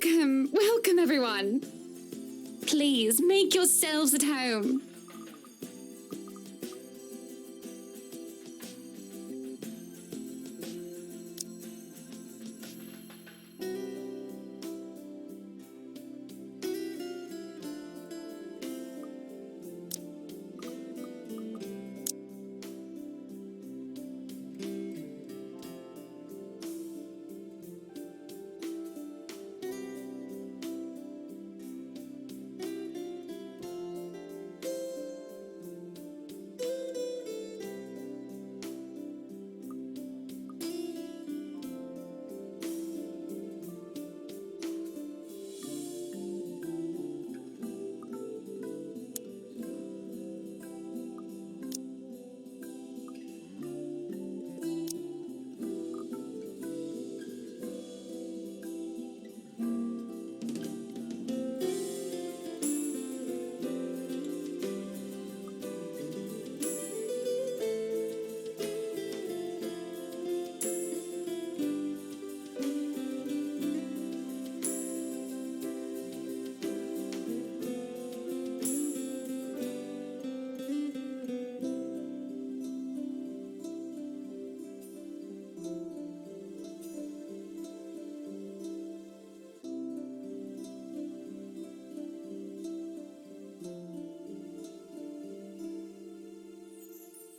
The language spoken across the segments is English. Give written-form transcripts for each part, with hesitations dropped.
Welcome, welcome everyone. Please make yourselves at home.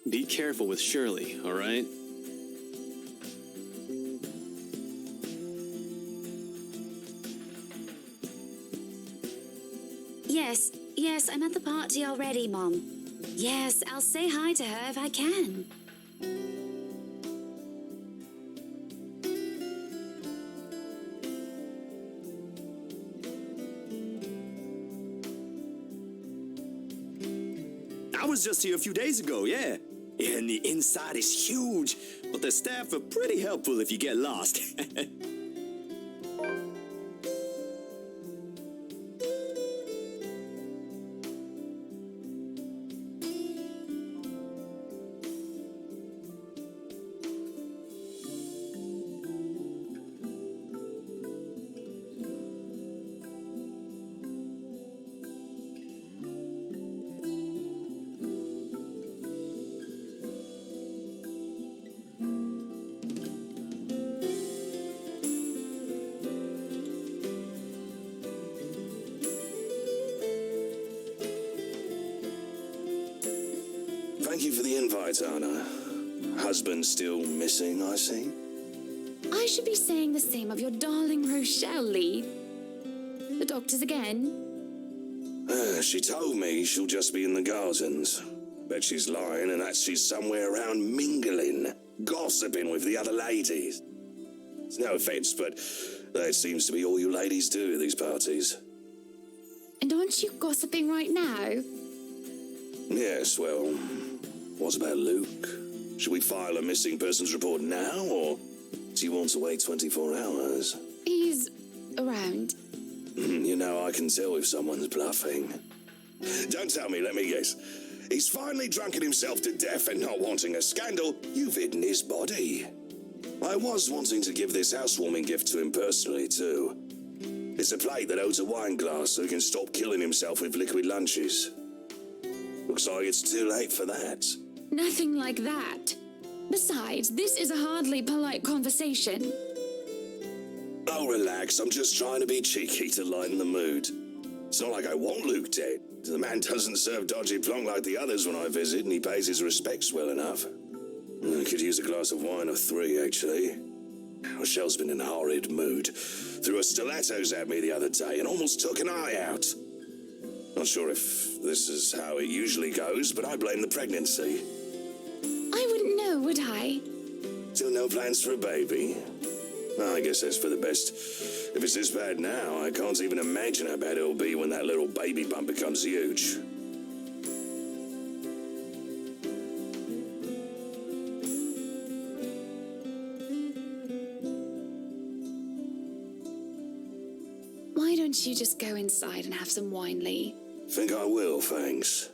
Be careful with Shirley, all right? Yes, I'm at the party already, Mom. Yes, I'll say hi to her if I can. I was just here a few days ago, yeah. And the inside is huge, but the staff are pretty helpful if you get lost. Thank you for the invite, Anna. Husband still missing, I see. I should be saying the same of your darling Rochelle, Lee. The doctors again? She told me she'll just be in the gardens. Bet she's lying and that she's somewhere around mingling, gossiping with the other ladies. It's no offense, but that seems to be all you ladies do at these parties. And aren't you gossiping right now? Yes, well, what about Luke? Should we file a missing persons report now, or do you want to wait 24 hours? He's around. You know, I can tell if someone's bluffing. Don't tell me, let me guess. He's finally drunken himself to death and not wanting a scandal. You've hidden his body. I was wanting to give this housewarming gift to him personally, too. It's a plate that holds a wine glass so he can stop killing himself with liquid lunches. Looks like it's too late for that. Nothing like that. Besides, this is a hardly polite conversation. Oh, relax. I'm just trying to be cheeky to lighten the mood. It's not like I want Luke dead. The man doesn't serve dodgy plonk like the others when I visit, and he pays his respects well enough. I could use a glass of wine or three, actually. Rochelle's been in a horrid mood. Threw her stilettos at me the other day and almost took an eye out. Not sure if this is how it usually goes, but I blame the pregnancy. I wouldn't know, would I? Still no plans for a baby? I guess that's for the best. If it's this bad now, I can't even imagine how bad it'll be when that little baby bump becomes huge. Why don't you just go inside and have some wine, Lee? Think I will, thanks.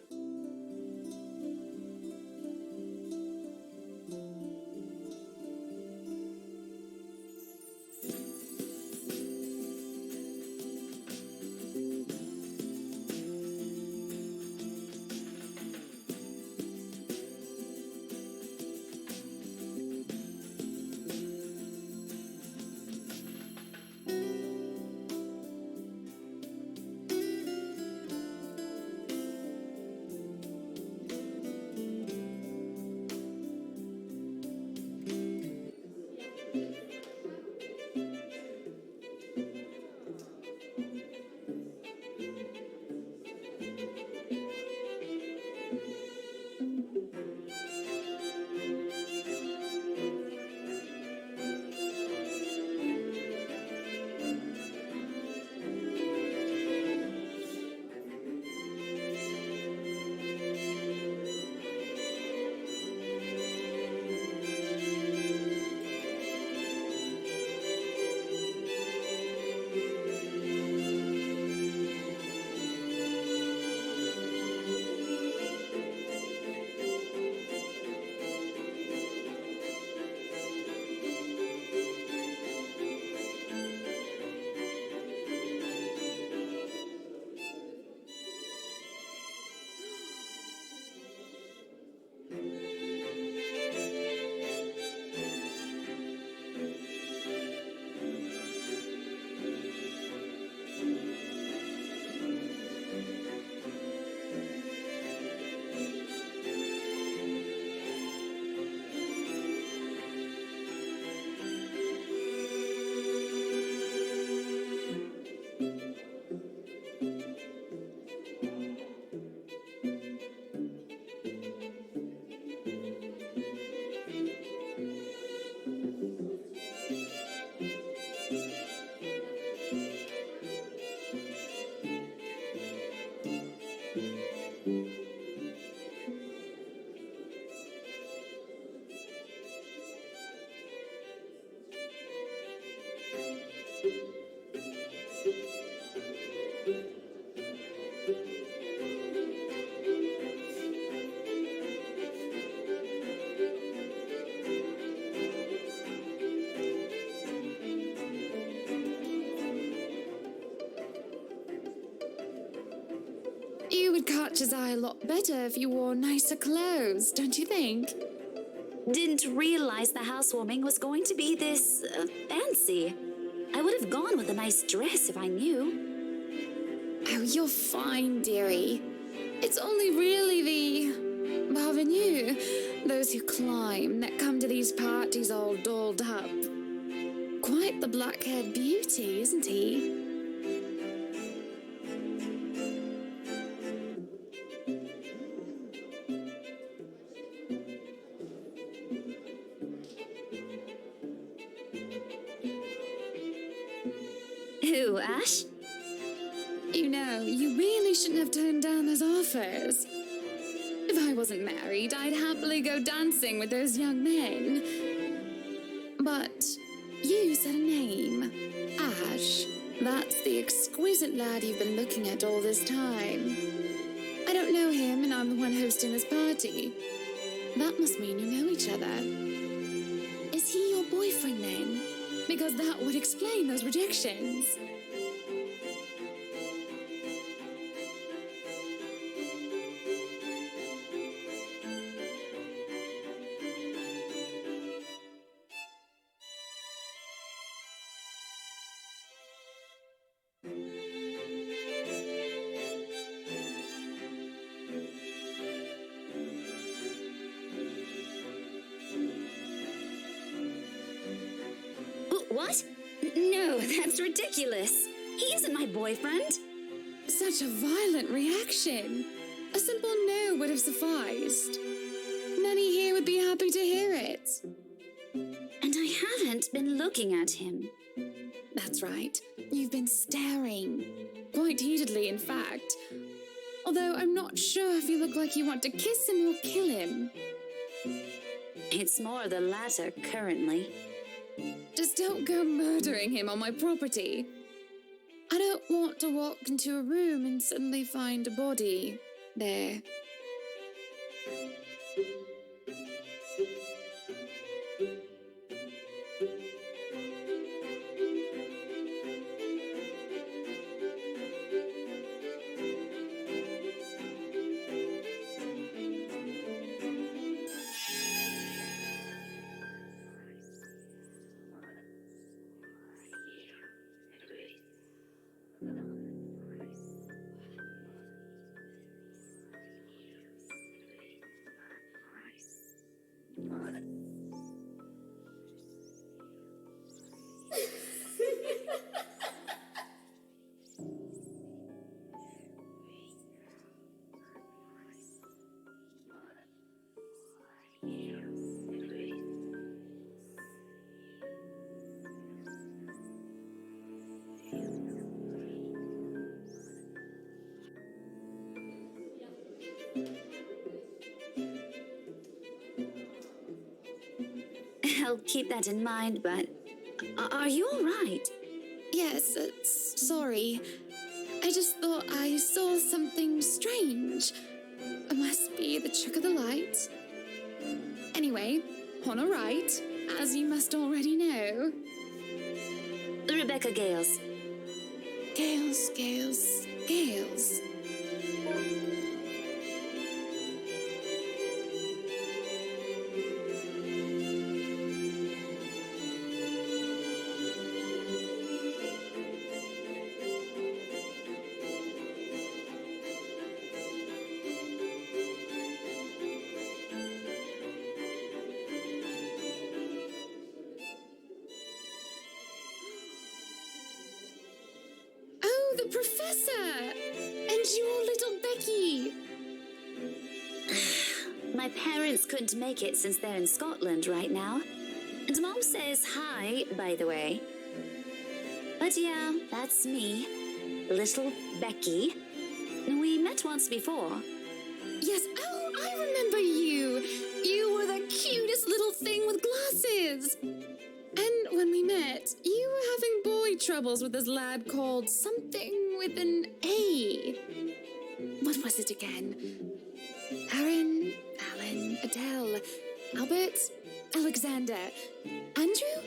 You would catch his eye a lot better if you wore nicer clothes, don't you think? Didn't realize the housewarming was going to be this fancy. I would have gone with a nice dress if I knew. Oh, you're fine, dearie. It's only really the parvenu, those who climb, that come to these parties all dolled up. Quite the black-haired beauty, isn't he? Who, Ash? You know, you really shouldn't have turned down those offers. If I wasn't married, I'd happily go dancing with those young men. But you said a name. Ash. That's the exquisite lad you've been looking at all this time. I don't know him, and I'm the one hosting this party. That must mean you know each other. Is he your boyfriend then? Because that would explain those rejections. What? No, that's ridiculous. He isn't my boyfriend. Such a violent reaction. A simple no would have sufficed. Many here would be happy to hear it. And I haven't been looking at him. That's right. You've been staring. Quite heatedly, in fact. Although I'm not sure if you look like you want to kiss him or kill him. It's more the latter currently. Just don't go murdering him on my property. I don't want to walk into a room and suddenly find a body there. I'll keep that in mind, but are you all right? Yes, sorry. I just thought I saw something strange. It must be the trick of the light. Anyway, on a right, as you must already know. Rebecca Gales. Gales. Oh, the professor! And your little Becky! My parents couldn't make it since they're in Scotland right now. And Mom says hi, by the way. But yeah, that's me. Little Becky. We met once before. Yes, oh, I remember you! You were the cutest little thing with glasses! And when we met, you were having boy troubles with this lad called something with an A. What was it again? Aaron, Alan, Adele, Albert, Alexander, Andrew?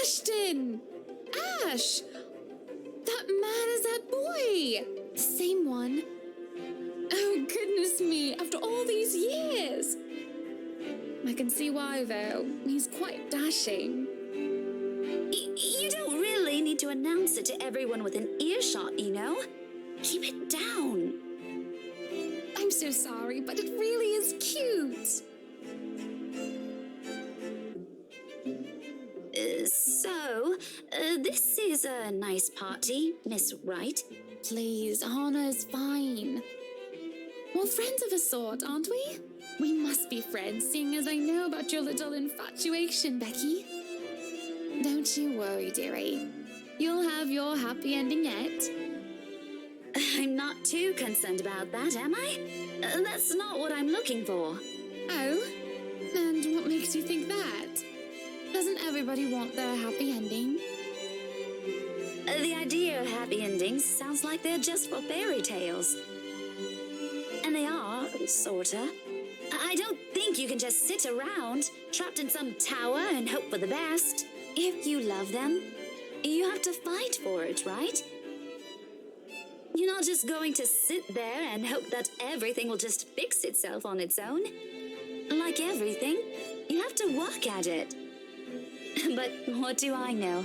Ashton! Ash! That man is that boy! The same one. Oh, goodness me, after all these years! I can see why, though. He's quite dashing. You don't really need to announce it to everyone within earshot, you know? Keep it down. I'm so sorry, but it really is cute. This is a nice party, Miss Wright. Please, Anna's fine. We're friends of a sort, aren't we? We must be friends, seeing as I know about your little infatuation, Becky. Don't you worry, dearie. You'll have your happy ending yet. I'm not too concerned about that, am I? That's not what I'm looking for. Oh? And what makes you think that? Doesn't everybody want their happy ending? The idea of happy endings sounds like they're just for fairy tales. And they are, sorta. I don't think you can just sit around, trapped in some tower and hope for the best. If you love them, you have to fight for it, right? You're not just going to sit there and hope that everything will just fix itself on its own. Like everything, you have to work at it. But what do I know?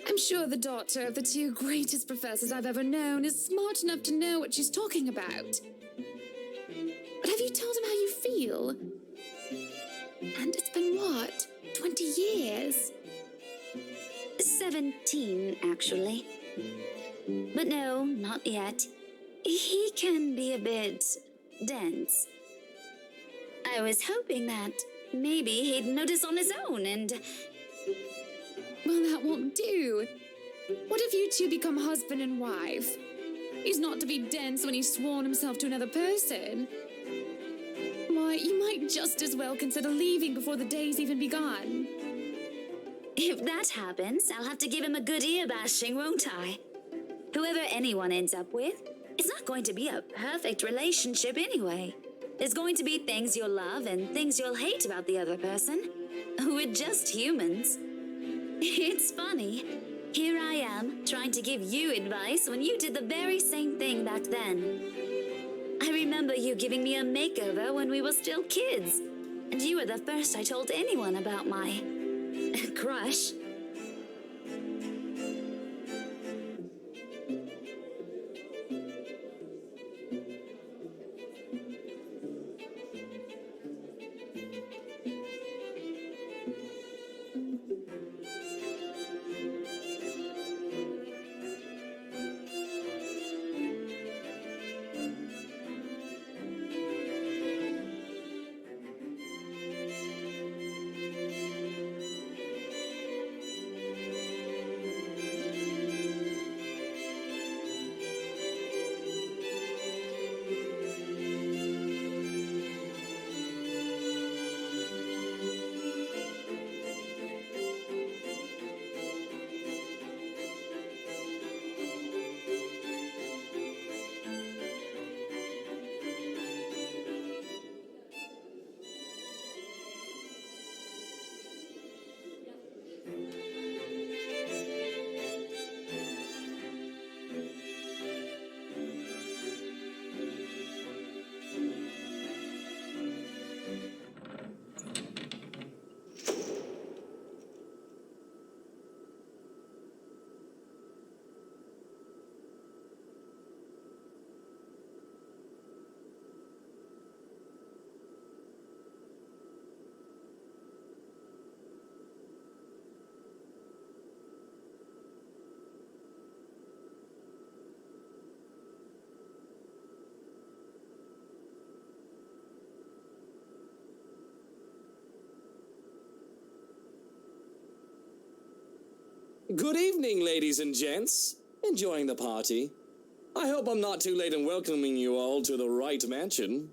I'm sure the daughter of the two greatest professors I've ever known is smart enough to know what she's talking about. But have you told him how you feel? And it's been what? 20 years? 17, actually. But no, not yet. He can be a bit dense. I was hoping that maybe he'd notice on his own and... Well, that won't do. What if you two become husband and wife? He's not to be dense when he's sworn himself to another person. Why, you might just as well consider leaving before the day's even begun. If that happens, I'll have to give him a good ear bashing, won't I? Whoever anyone ends up with, it's not going to be a perfect relationship anyway. There's going to be things you'll love and things you'll hate about the other person. We're just humans. It's funny. Here I am, trying to give you advice when you did the very same thing back then. I remember remember you giving me a makeover when we were still kids. And you were the first I told anyone about my crush. Good evening, ladies and gents. Enjoying the party? I hope I'm not too late in welcoming you all to the right mansion.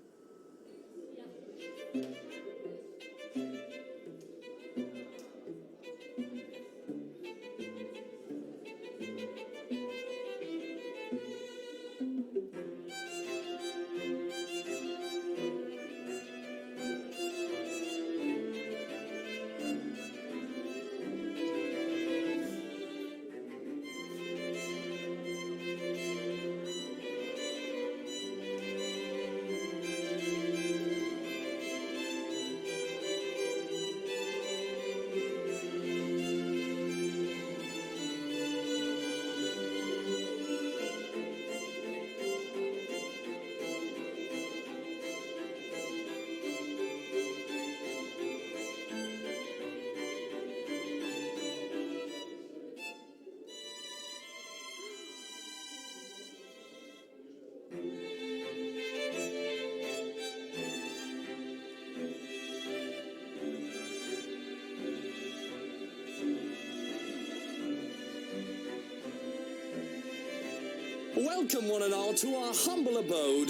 Welcome one and all to our humble abode.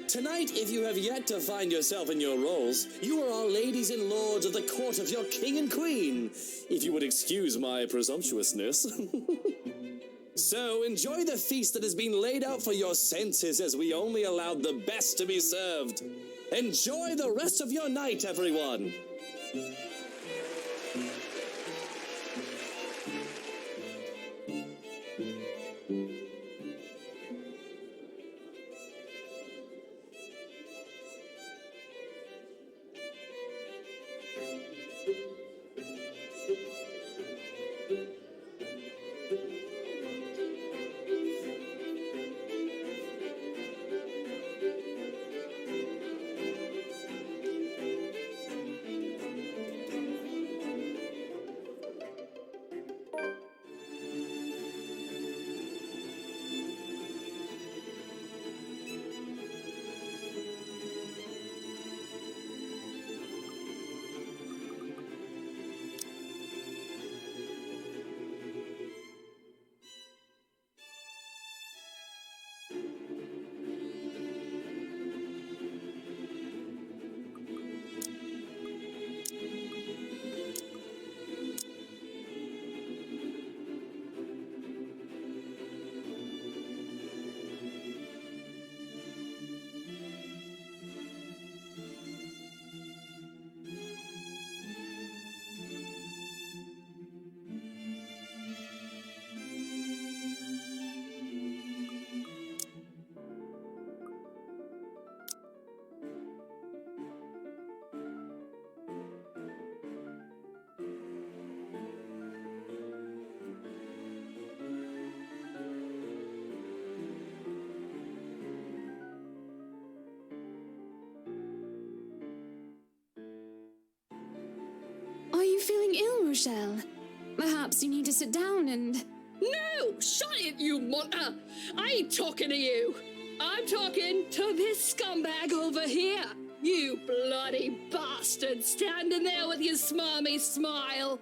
Tonight, if you have yet to find yourself in your roles, you are all ladies and lords of the court of your king and queen, if you would excuse my presumptuousness. So, enjoy the feast that has been laid out for your senses as we only allowed the best to be served. Enjoy the rest of your night, everyone. ill, Rochelle? Perhaps you need to sit down and... No! Shut it, you munter! I ain't talking to you! I'm talking to this scumbag over here! You bloody bastard standing there with your smarmy smile!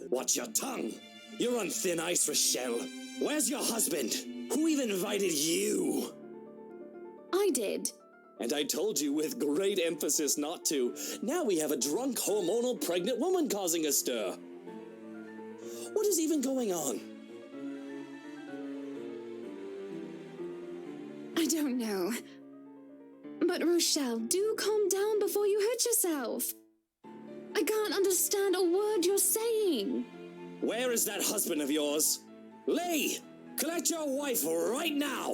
Watch your tongue. You're on thin ice, Rochelle. Where's your husband? Who even invited you? I did. And I told you with great emphasis not to. Now we have a drunk, hormonal, pregnant woman causing a stir. What is even going on? I don't know. But Rochelle, do calm down before you hurt yourself. I can't understand a word you're saying. Where is that husband of yours? Lee, collect your wife right now.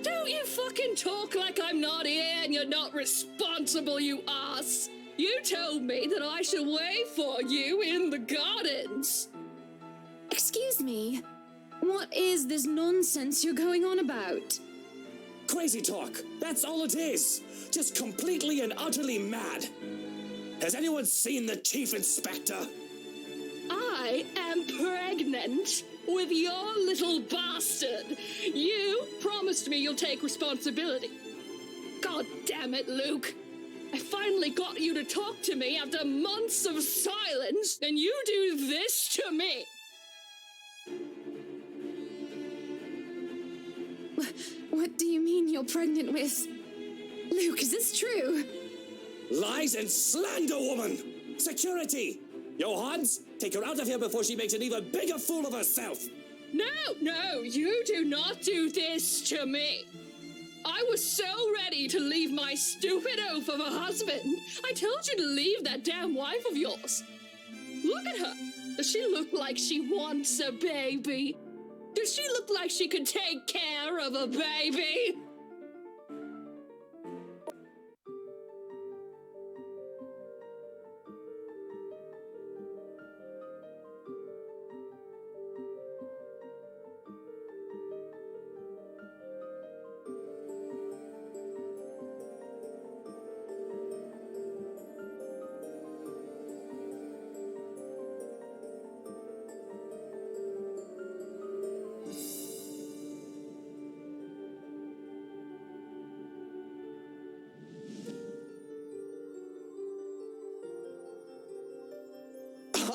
Don't you fucking talk like I'm not here and you're not responsible, you ass! You told me that I should wait for you in the gardens! Excuse me. What is this nonsense you're going on about? Crazy talk. That's all it is. Just completely and utterly mad. Has anyone seen the Chief Inspector? I am pregnant with your little bastard. You promised me you'll take responsibility. God damn it, Luke. I finally got you to talk to me after months of silence, and you do this to me. What do you mean you're pregnant with... Luke, is this true? Lies and slander, woman! Security! Johannes, take her out of here before she makes an even bigger fool of herself! No, you do not do this to me. I was so ready to leave my stupid oaf of a husband. I told you to leave that damn wife of yours. Look at her. Does she look like she wants a baby? Does she look like she could take care of a baby?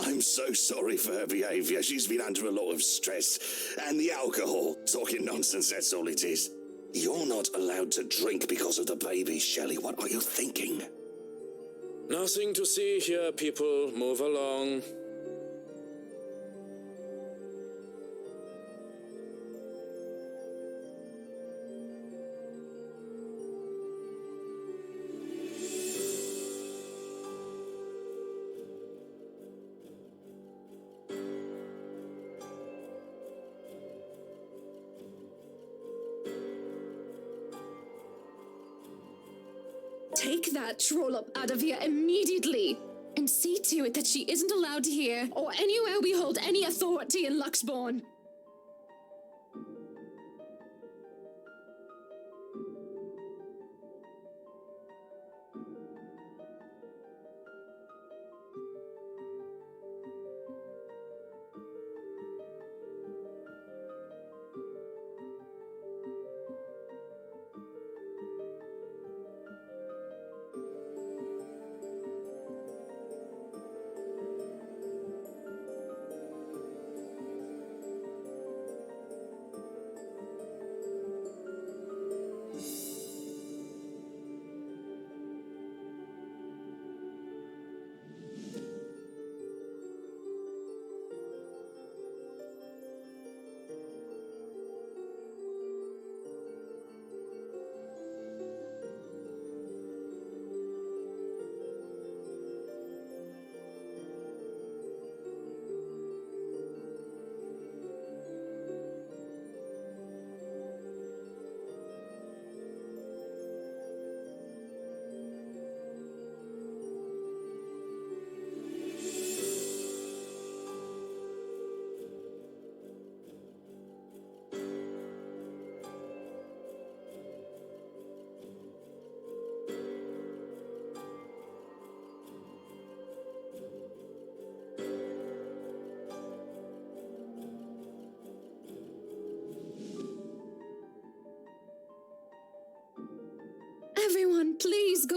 I'm so sorry for her behaviour. She's been under a lot of stress. And the alcohol. Talking nonsense, that's all it is. You're not allowed to drink because of the baby, Shelley. What are you thinking? Nothing to see here, people. Move along. Take that trollop out of here immediately, and see to it that she isn't allowed here or anywhere we hold any authority in Luxbourne.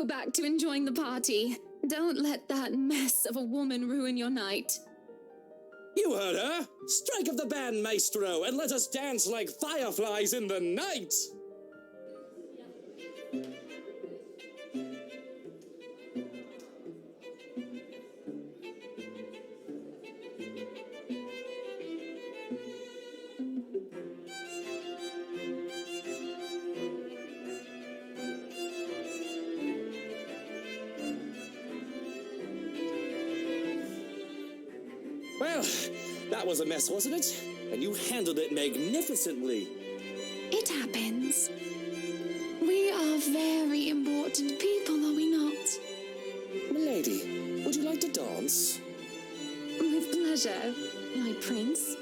back to enjoying the party. Don't let that mess of a woman ruin your night. You heard her! Strike up the band, maestro, and let us dance like fireflies in the night! Well, that was a mess, wasn't it? And you handled it magnificently. It happens. We are very important people, are we not? Milady, would you like to dance? With pleasure, my prince.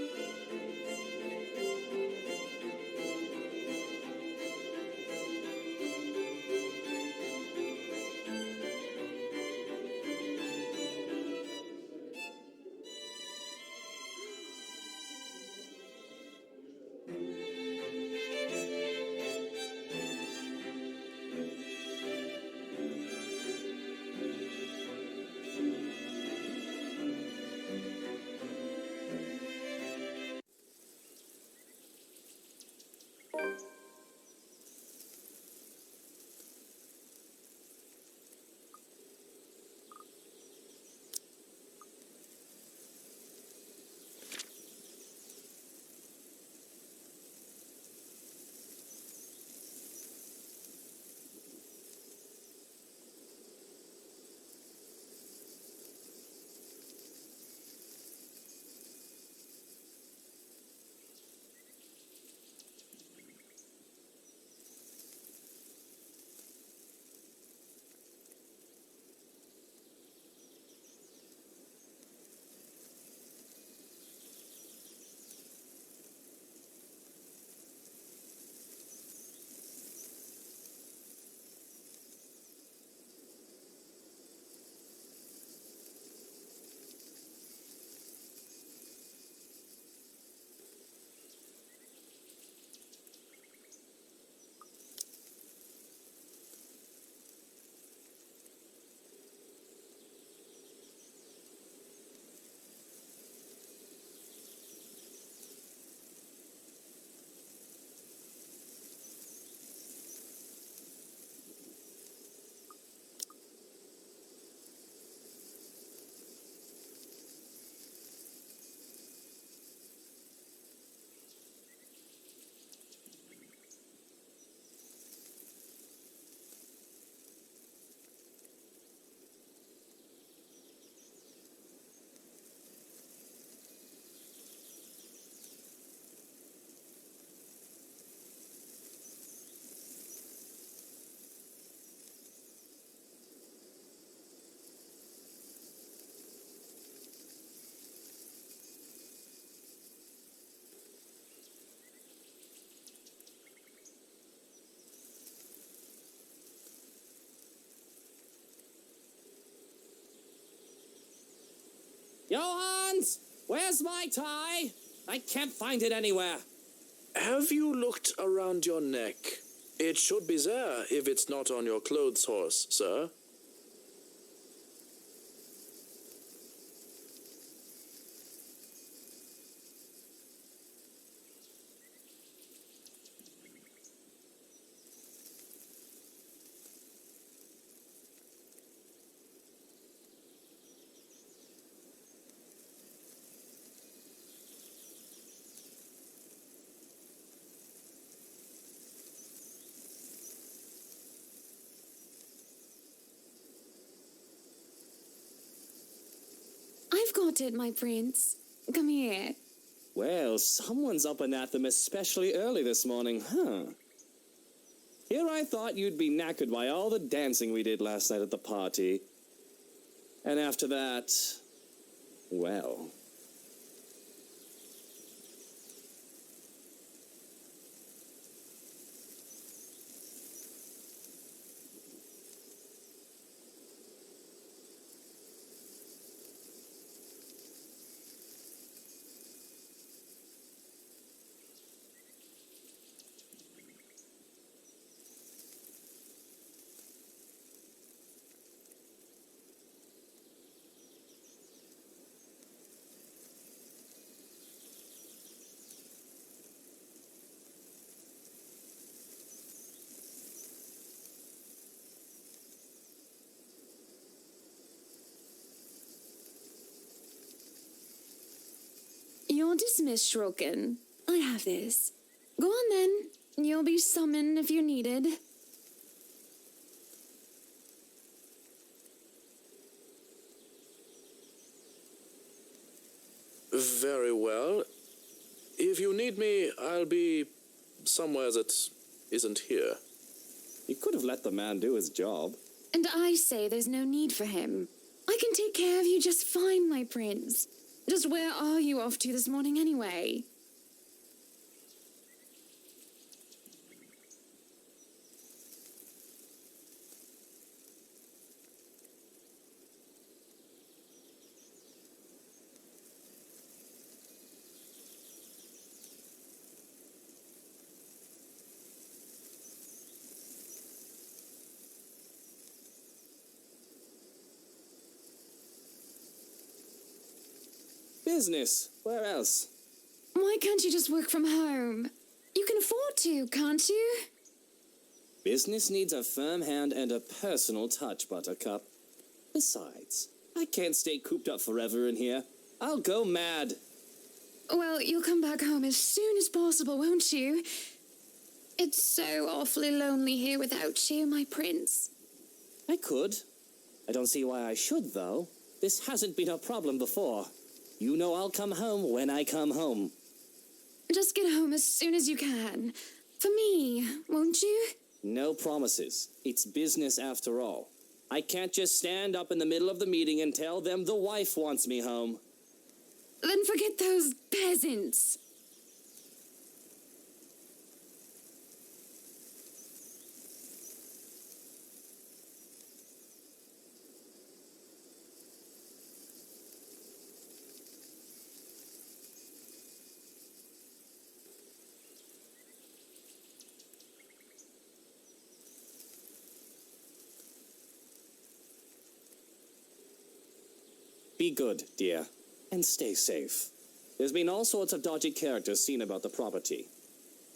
Johans! Where's my tie? I can't find it anywhere. Have you looked around your neck? It should be there if it's not on your clothes horse, sir. I've got it, my prince. Come here. Well, someone's up and at them especially early this morning, huh? Here I thought you'd be knackered by all the dancing we did last night at the party. And after that, well... You're dismissed, Shroken. I have this. Go on then. You'll be summoned if you're needed. Very well. If you need me, I'll be somewhere that isn't here. You could have let the man do his job. And I say there's no need for him. I can take care of you just fine, my prince. Just where are you off to this morning anyway? Business. Where else? Why can't you just work from home? You can afford to, can't you? Business needs a firm hand and a personal touch, Buttercup. Besides, I can't stay cooped up forever in here. I'll go mad. Well, you'll come back home as soon as possible, won't you? It's so awfully lonely here without you, my prince. I could. I don't see why I should, though. This hasn't been a problem before. You know I'll come home when I come home. Just get home as soon as you can. For me, won't you? No promises. It's business after all. I can't just stand up in the middle of the meeting and tell them the wife wants me home. Then forget those peasants. Be good, dear, and stay safe. There's been all sorts of dodgy characters seen about the property.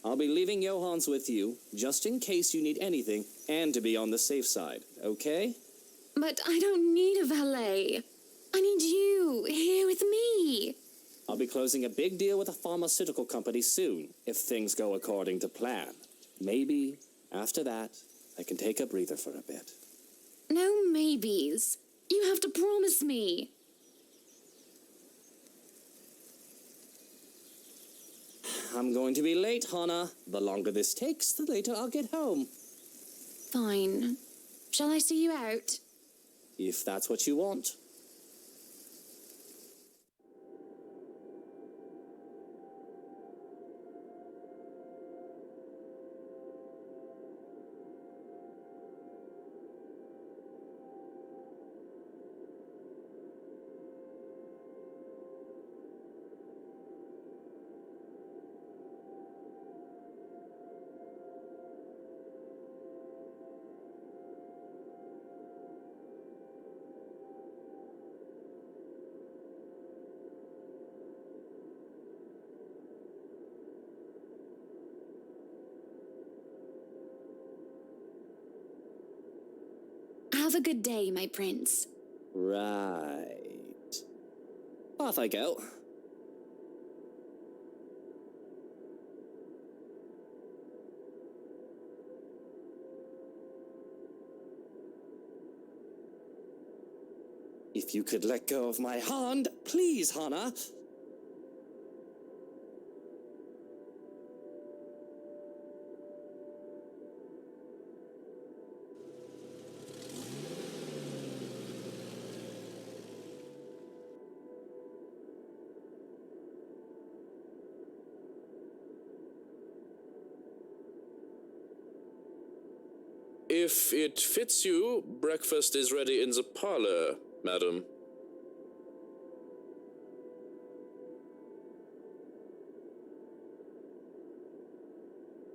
I'll be leaving Johans with you, just in case you need anything, and to be on the safe side, okay? But I don't need a valet. I need you here with me. I'll be closing a big deal with a pharmaceutical company soon, if things go according to plan. Maybe, after that, I can take a breather for a bit. No maybes. You have to promise me. I'm going to be late, Hannah. The longer this takes, the later I'll get home. Fine. Shall I see you out? If that's what you want. Have a good day, my prince. Right. Off I go. If you could let go of my hand, please, Hannah. If it fits you, breakfast is ready in the parlor, madam.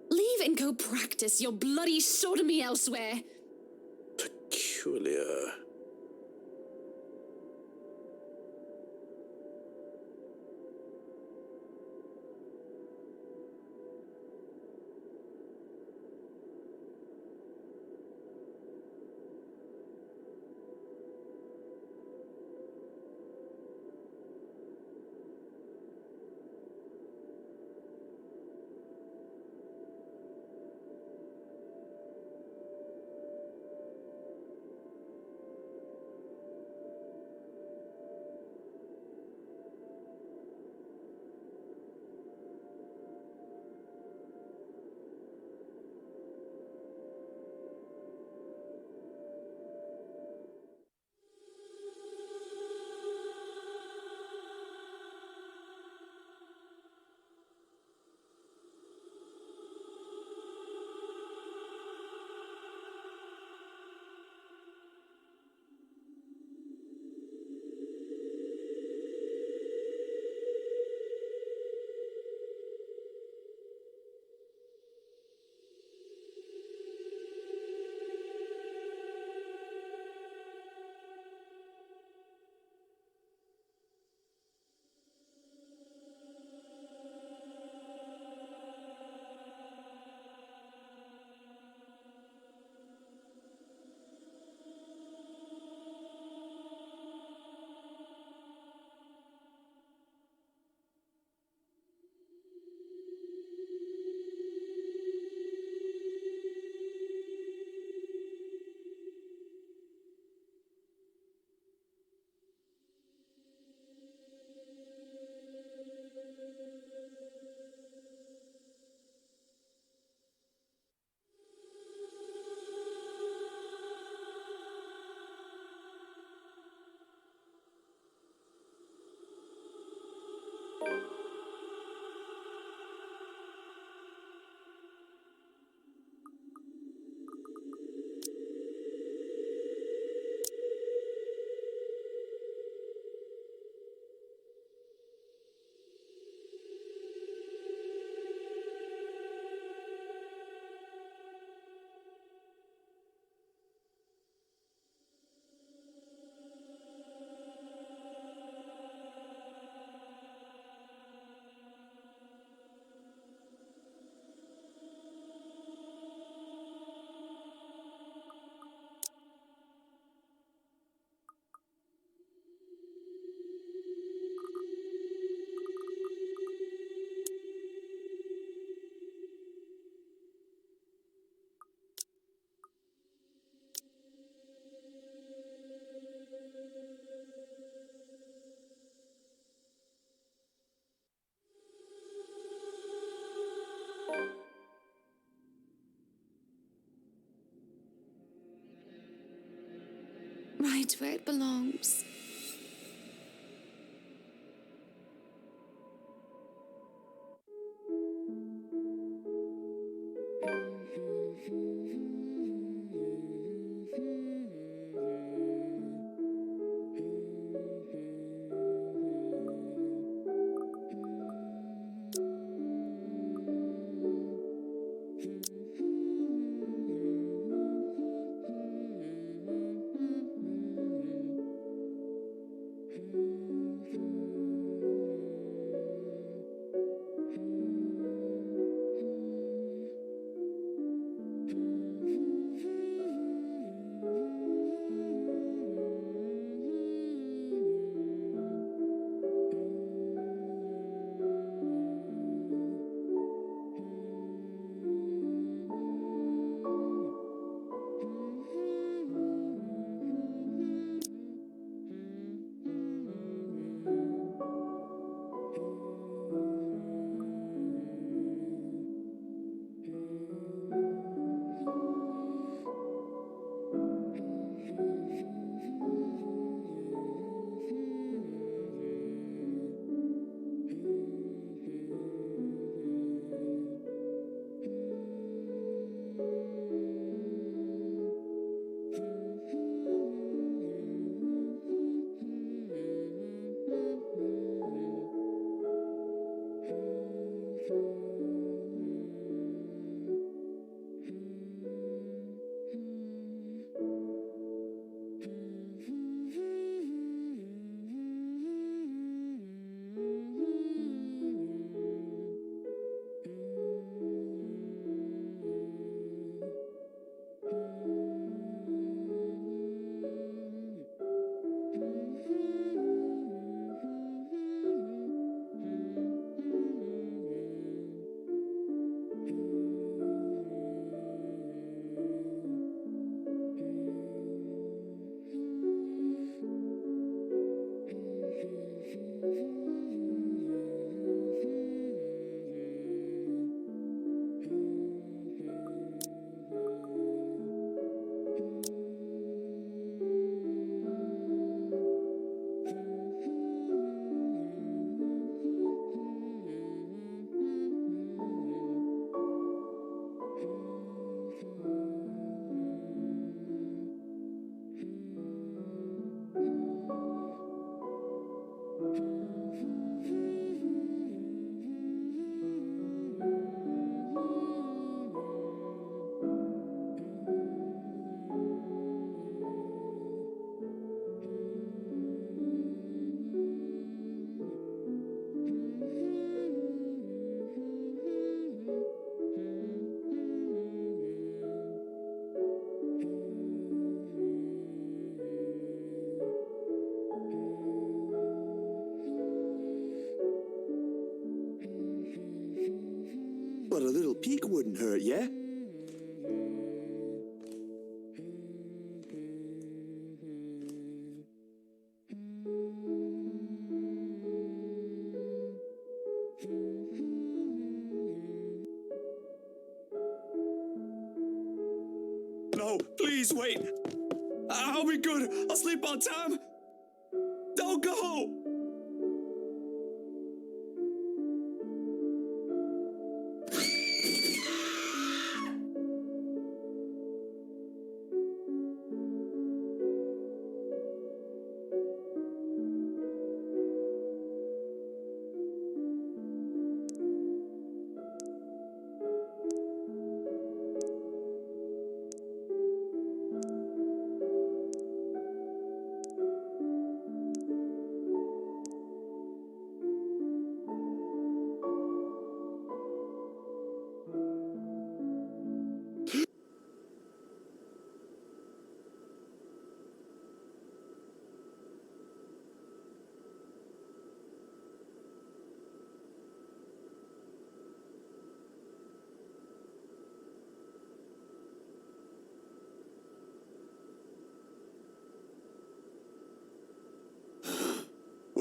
Leave and go practice your bloody sodomy elsewhere. Peculiar. Right where it belongs. But a little peek wouldn't hurt, yeah? No, please wait. I'll be good. I'll sleep on time. Don't go.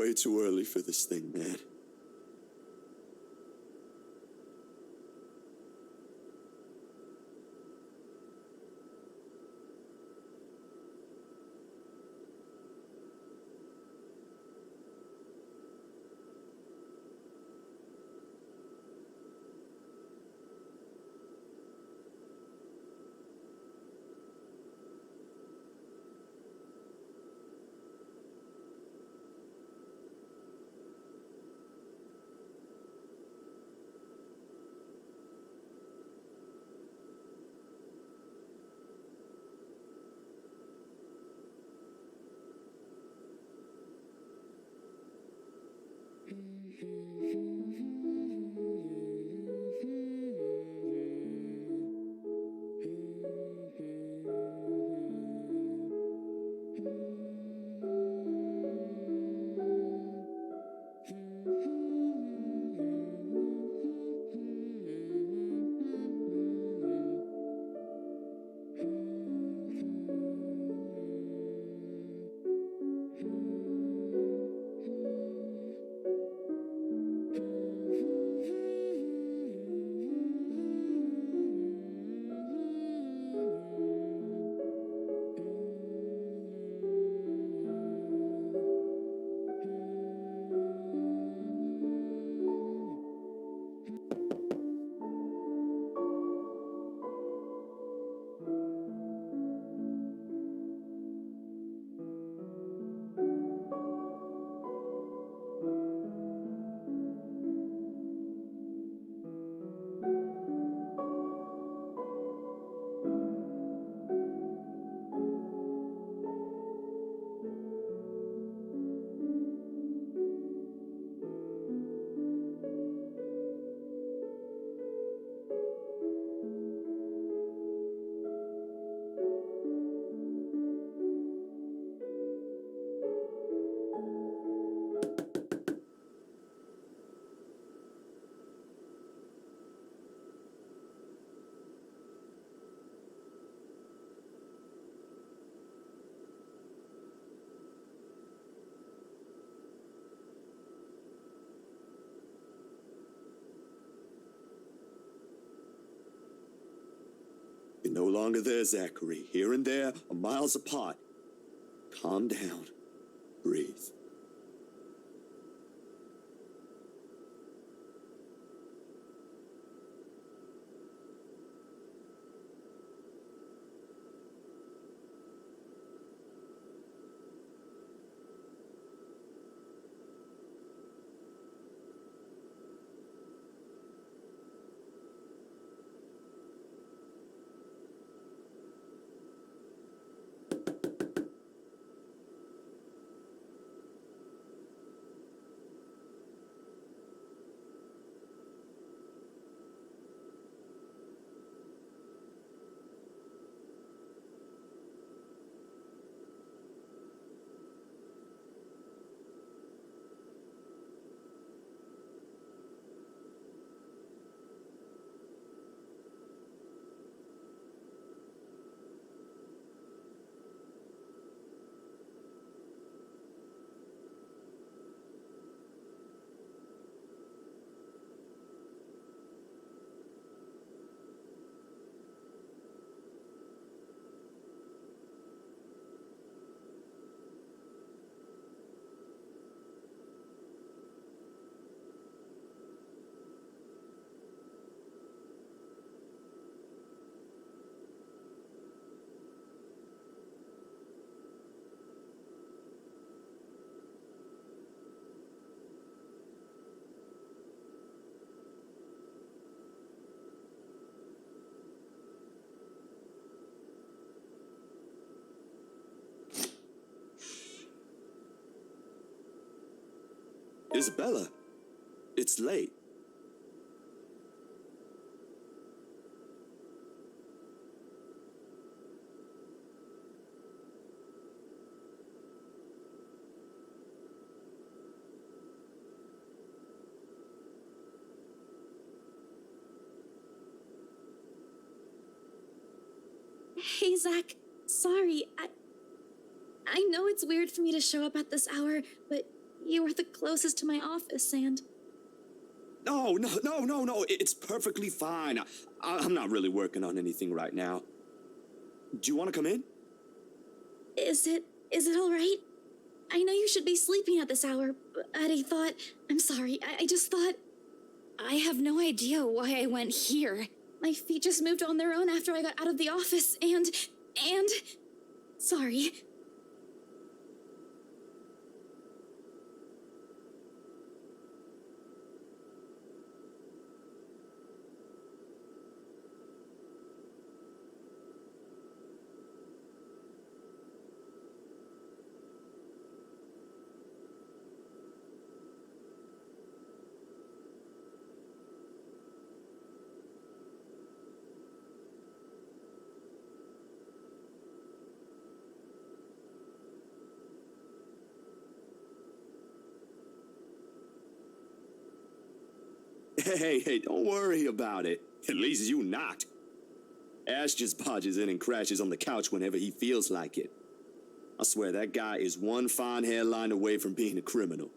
way too early for this thing, man. You're no longer there, Zachary. Here and there are miles apart. Calm down. Breathe. Isabella, it's late. Hey, Zach. Sorry, I know it's weird for me to show up at this hour, but You were the closest to my office, and... No. It's perfectly fine. I'm not really working on anything right now. Do you want to come in? Is it all right? I know you should be sleeping at this hour, but I thought... I'm sorry, I just thought... I have no idea why I went here. My feet just moved on their own after I got out of the office, and... Sorry. Hey, don't worry about it. At least you not. Ash just barges in and crashes on the couch whenever he feels like it. I swear that guy is one fine hairline away from being a criminal.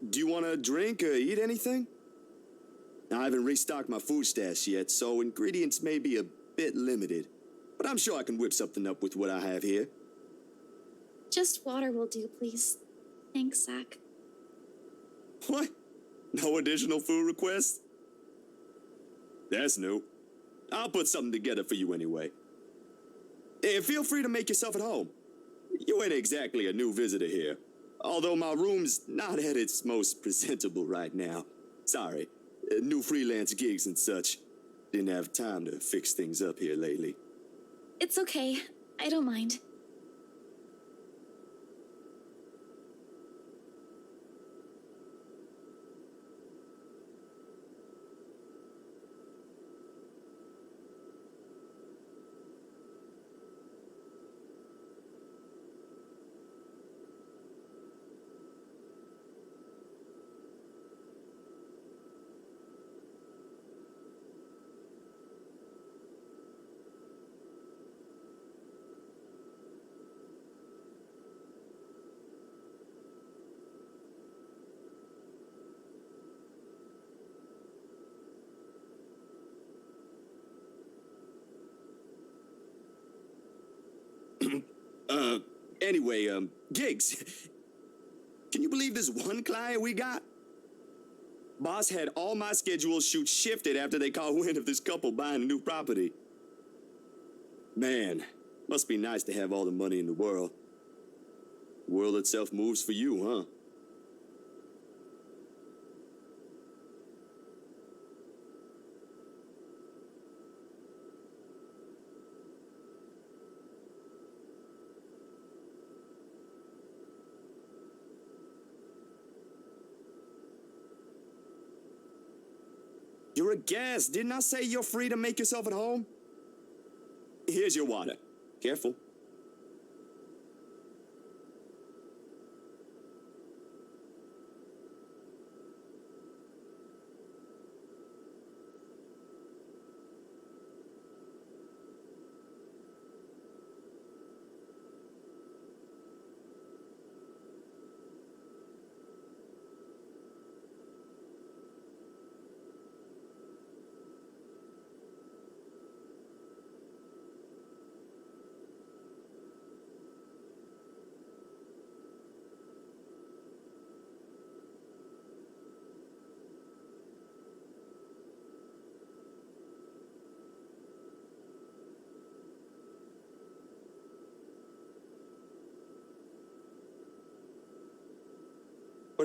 Do you want to drink or eat anything? I haven't restocked my food stash yet, so ingredients may be a bit limited. But I'm sure I can whip something up with what I have here. Just water will do, please. Thanks, Zach. What? No additional food requests? That's new. I'll put something together for you anyway. Hey, feel free to make yourself at home. You ain't exactly a new visitor here. Although my room's not at its most presentable right now. Sorry. New freelance gigs and such. Didn't have time to fix things up here lately. It's okay. I don't mind. Anyway, gigs. Can you believe this one client we got? Boss had all my scheduled shoots shifted after they caught wind of this couple buying a new property. Man, must be nice to have all the money in the world. The world itself moves for you, huh? You're a guest. Didn't I say you're free to make yourself at home? Here's your water. Careful.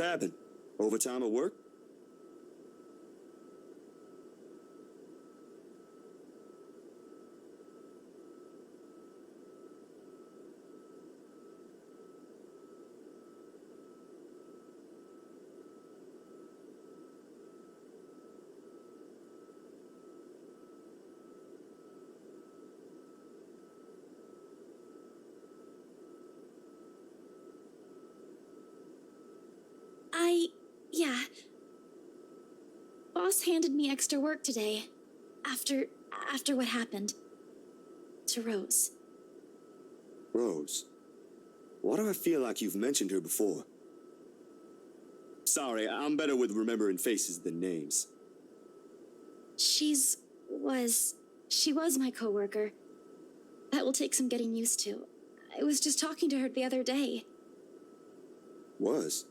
What happened? Overtime at work? Yeah. Boss handed me extra work today. After what happened. To Rose. Rose? Why do I feel like you've mentioned her before? Sorry, I'm better with remembering faces than names. She was my coworker. That will take some getting used to. I was just talking to her the other day. Was?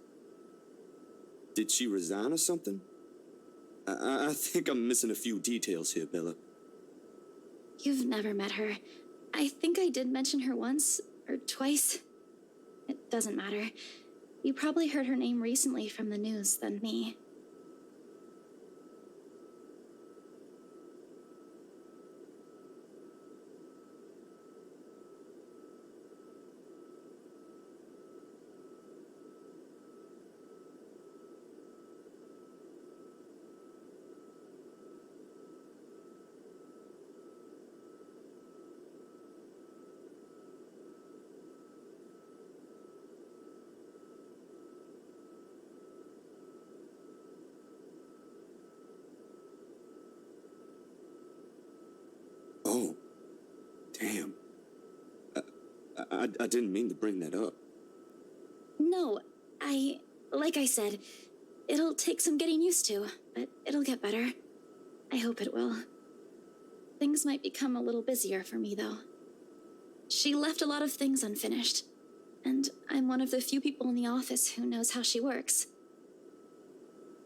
Did she resign or something? I think I'm missing a few details here, Bella. You've never met her. I think I did mention her once or twice. It doesn't matter. You probably heard her name recently from the news than me. Oh, damn. I didn't mean to bring that up. No, like I said, it'll take some getting used to, but it'll get better. I hope it will. Things might become a little busier for me, though. She left a lot of things unfinished, and I'm one of the few people in the office who knows how she works.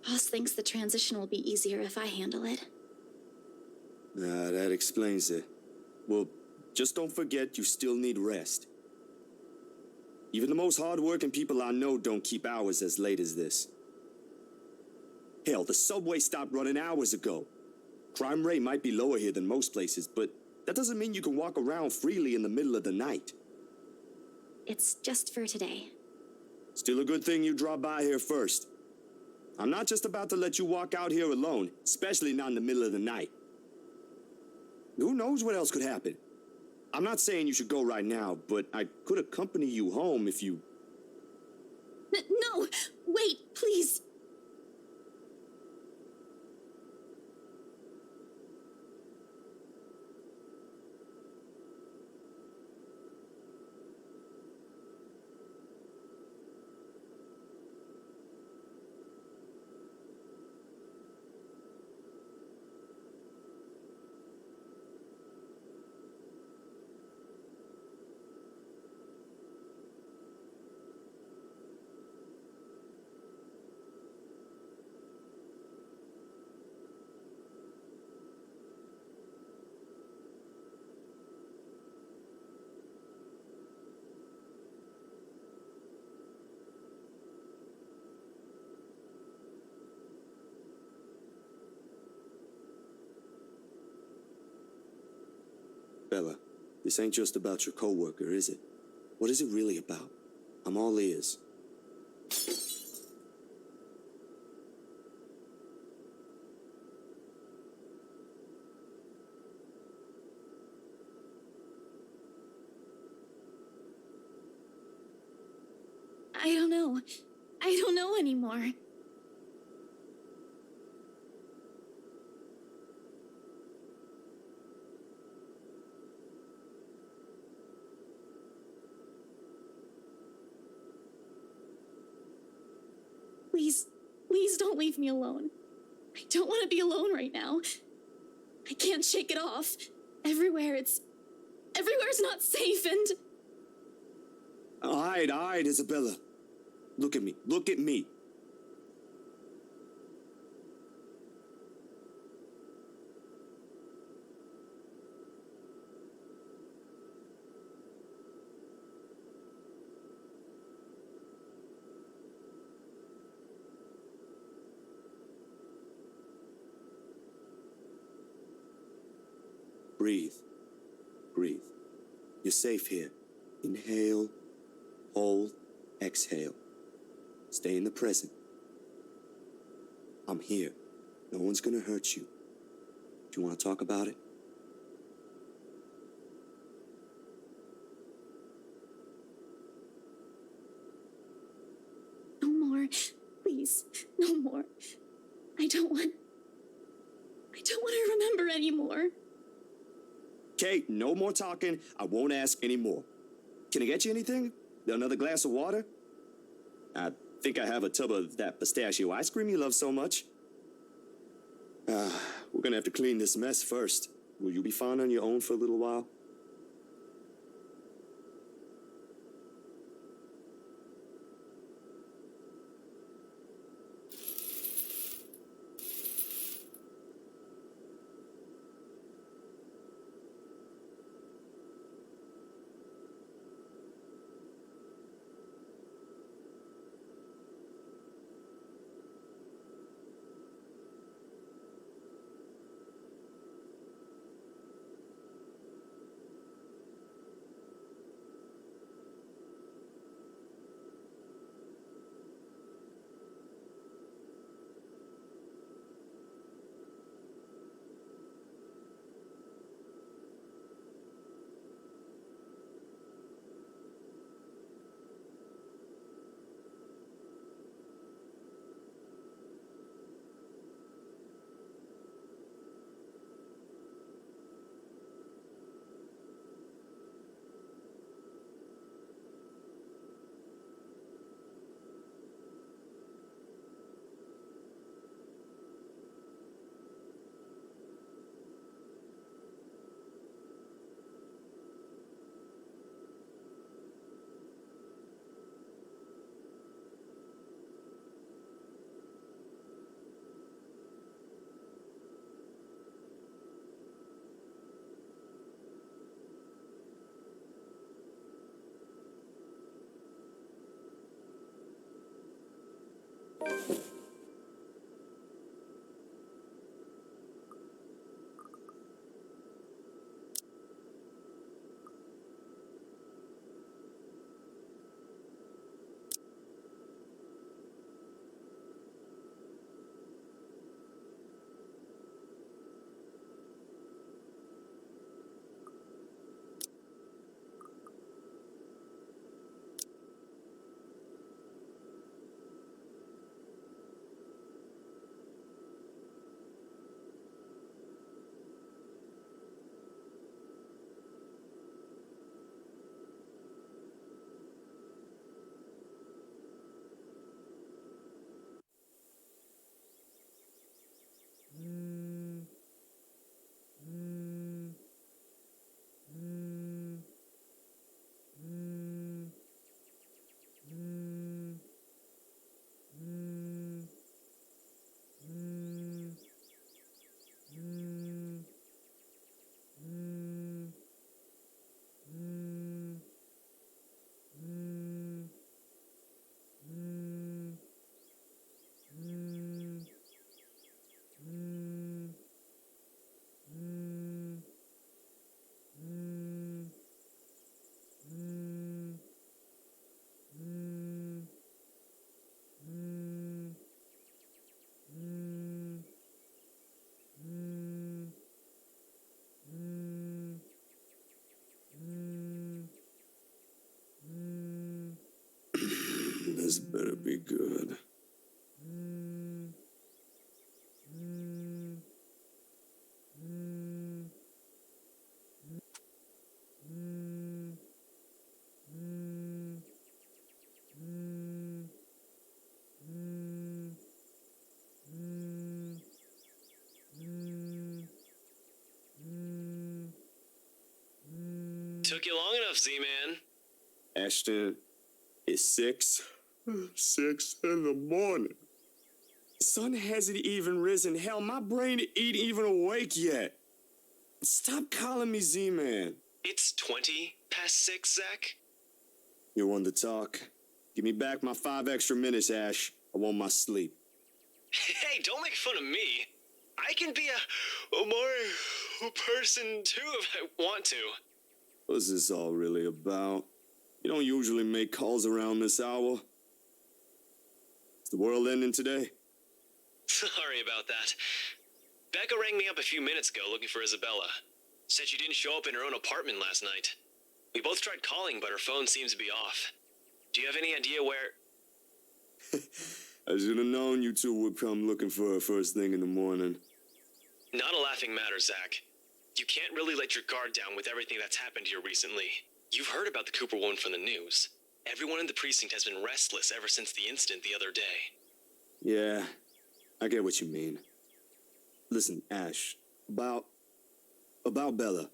Boss thinks the transition will be easier if I handle it. That explains it. Well, just don't forget you still need rest. Even the most hard-working people I know don't keep hours as late as this. Hell, the subway stopped running hours ago. Crime rate might be lower here than most places, but that doesn't mean you can walk around freely in the middle of the night. It's just for today. Still a good thing you dropped by here first. I'm not just about to let you walk out here alone, especially not in the middle of the night. Who knows what else could happen? I'm not saying you should go right now, but I could accompany you home if you... No! Wait, please! Bella, this ain't just about your coworker, is it? What is it really about? I'm all ears. I don't know. I don't know anymore. Please don't leave me alone. I don't want to be alone right now. I can't shake it off. Everywhere's not safe and... All right, Isabella. Look at me. Look at me. Breathe. Breathe. You're safe here. Inhale, hold, exhale. Stay in the present. I'm here. No one's gonna hurt you. Do you want to talk about it? No more. Please. No more. I don't want to remember anymore. Kate, no more talking. I won't ask anymore. Can I get you anything? Another glass of water? I think I have a tub of that pistachio ice cream you love so much. We're gonna have to clean this mess first. Will you be fine on your own for a little while? This better be good. Took you long enough, Z-Man. Ashton, it's 6 in the morning. The sun hasn't even risen. Hell, my brain ain't even awake yet. Stop calling me Z-Man. It's 20 past 6, Zach. You're one to talk. Give me back my 5 extra minutes, Ash. I want my sleep. Hey, don't make fun of me. I can be a more person too if I want to. What's this all really about? You don't usually make calls around this hour. Is the world ending today? Sorry about that. Becca rang me up a few minutes ago looking for Isabella. Said she didn't show up in her own apartment last night. We both tried calling, but her phone seems to be off. Do you have any idea where... I should have known you two would come looking for her first thing in the morning. Not a laughing matter, Zach. You can't really let your guard down with everything that's happened here recently. You've heard about the Cooper woman from the news. Everyone in the precinct has been restless ever since the incident the other day. Yeah, I get what you mean. Listen, Ash, about Bella.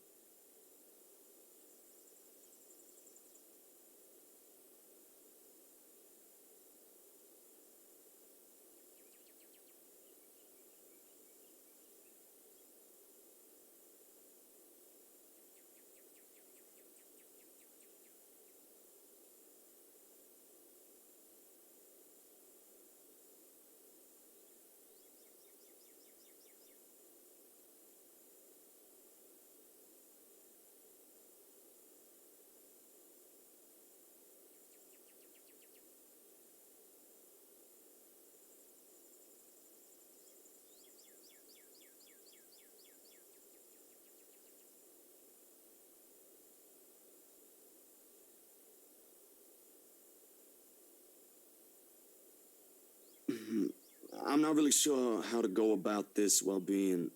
I'm not really sure how to go about this while being...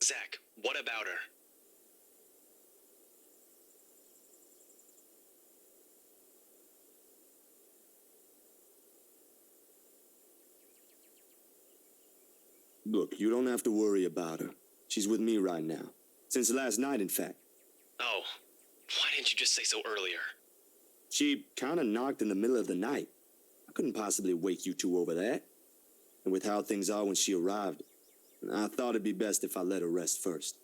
Zach, what about her? Look, you don't have to worry about her. She's with me right now. Since last night, in fact. Oh, why didn't you just say so earlier? She kind of knocked in the middle of the night. I couldn't possibly wake you two over that. And with how things are when she arrived, I thought it'd be best if I let her rest first.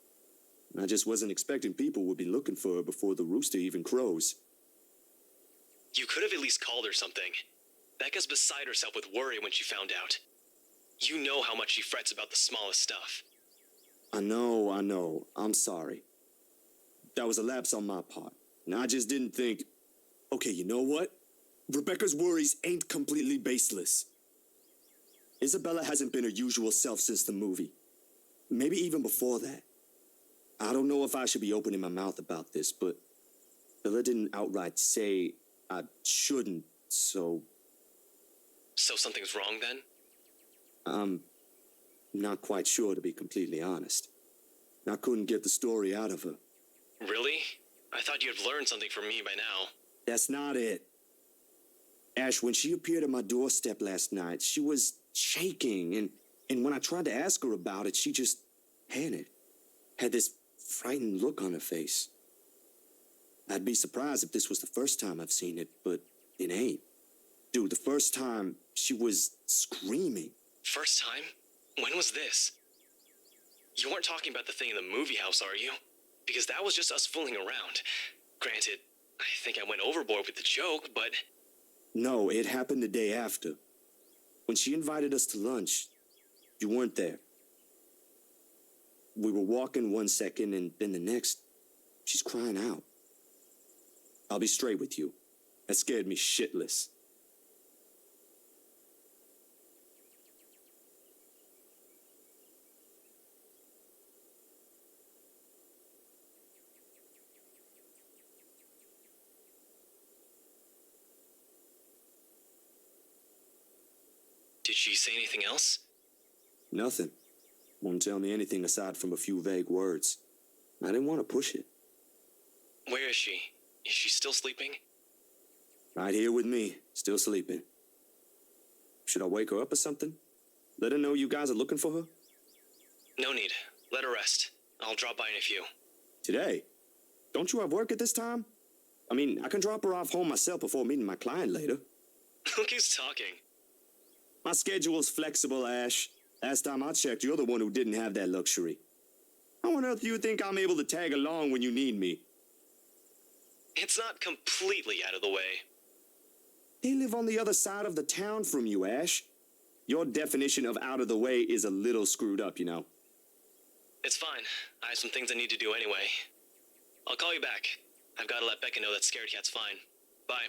I just wasn't expecting people would be looking for her before the rooster even crows. You could have at least called her something. Becca's beside herself with worry when she found out. You know how much she frets about the smallest stuff. I know. I'm sorry. That was a lapse on my part. And I just didn't think... Okay, you know what? Rebecca's worries ain't completely baseless. Isabella hasn't been her usual self since the movie. Maybe even before that. I don't know if I should be opening my mouth about this, but Bella didn't outright say I shouldn't, so... So something's wrong then? I'm not quite sure, to be completely honest. I couldn't get the story out of her. Really? I thought you'd have learned something from me by now. That's not it. Ash, when she appeared at my doorstep last night, she was shaking, and when I tried to ask her about it, she just panicked. Had this frightened look on her face. I'd be surprised if this was the first time I've seen it, but it ain't. Dude, the first time, she was screaming. First time? When was this? You weren't talking about the thing in the movie house, are you? Because that was just us fooling around. Granted, I think I went overboard with the joke, but... No, it happened the day after. When she invited us to lunch, you weren't there. We were walking one second, and then the next, she's crying out. I'll be straight with you. That scared me shitless. Did she say anything else? Nothing. Won't tell me anything aside from a few vague words. I didn't want to push it. Where is she? Is she still sleeping? Right here with me, still sleeping. Should I wake her up or something? Let her know you guys are looking for her? No need. Let her rest. I'll drop by in a few. Today? Don't you have work at this time? I mean, I can drop her off home myself before meeting my client later. Look who's talking. My schedule's flexible, Ash. Last time I checked, you're the one who didn't have that luxury. How on earth do you think I'm able to tag along when you need me? It's not completely out of the way. They live on the other side of the town from you, Ash. Your definition of out of the way is a little screwed up, you know. It's fine. I have some things I need to do anyway. I'll call you back. I've got to let Becca know that Scared Cat's fine. Bye.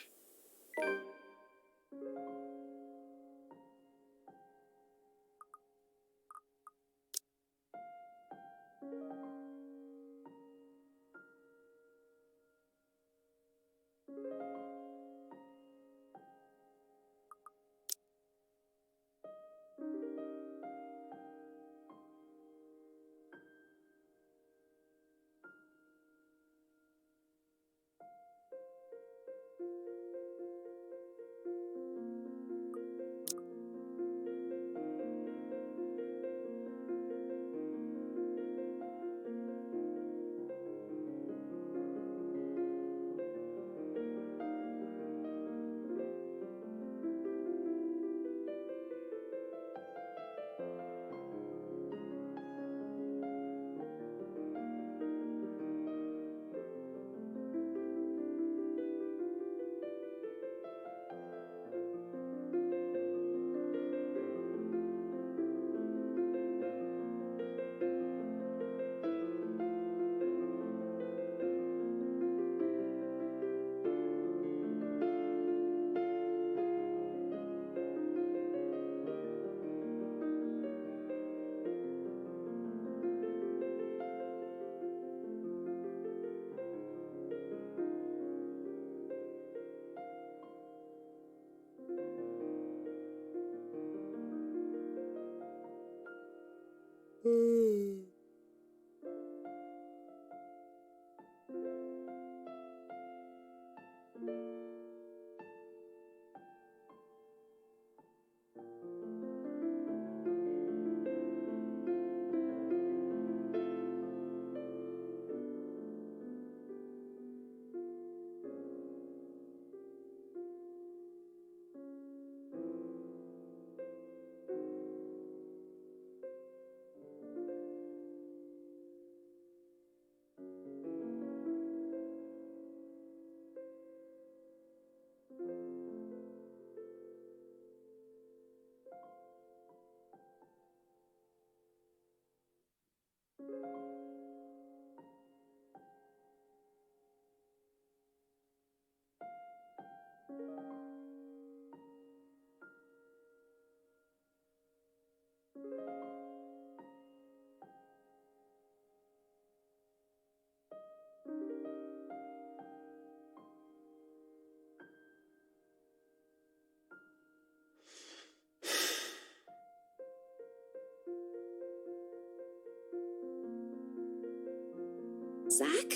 Zach?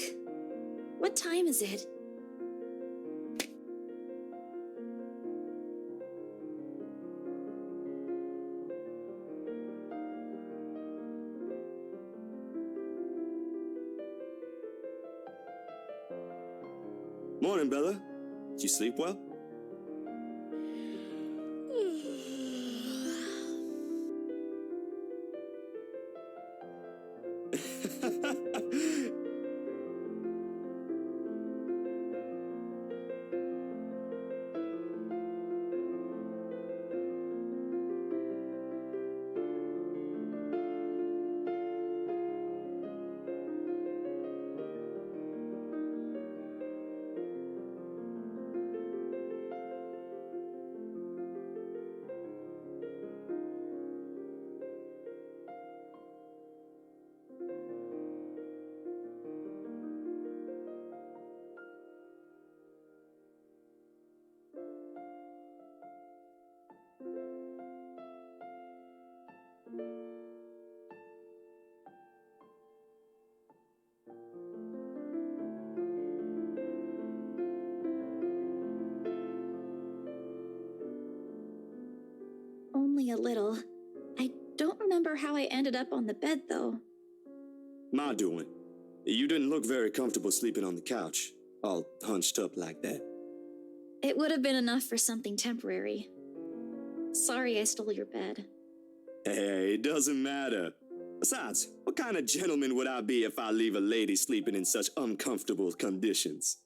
What time is it? Morning, Bella. Did you sleep well? Only a little. I don't remember how I ended up on the bed, though. Ma doing? You didn't look very comfortable sleeping on the couch, all hunched up like that. It would have been enough for something temporary. Sorry I stole your bed. Hey, it doesn't matter. Besides, what kind of gentleman would I be if I leave a lady sleeping in such uncomfortable conditions?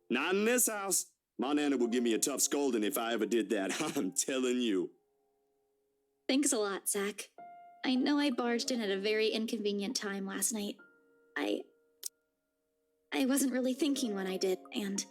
Not in this house. My nana would give me a tough scolding if I ever did that, I'm telling you. Thanks a lot, Zach. I know I barged in at a very inconvenient time last night. I wasn't really thinking when I did, and...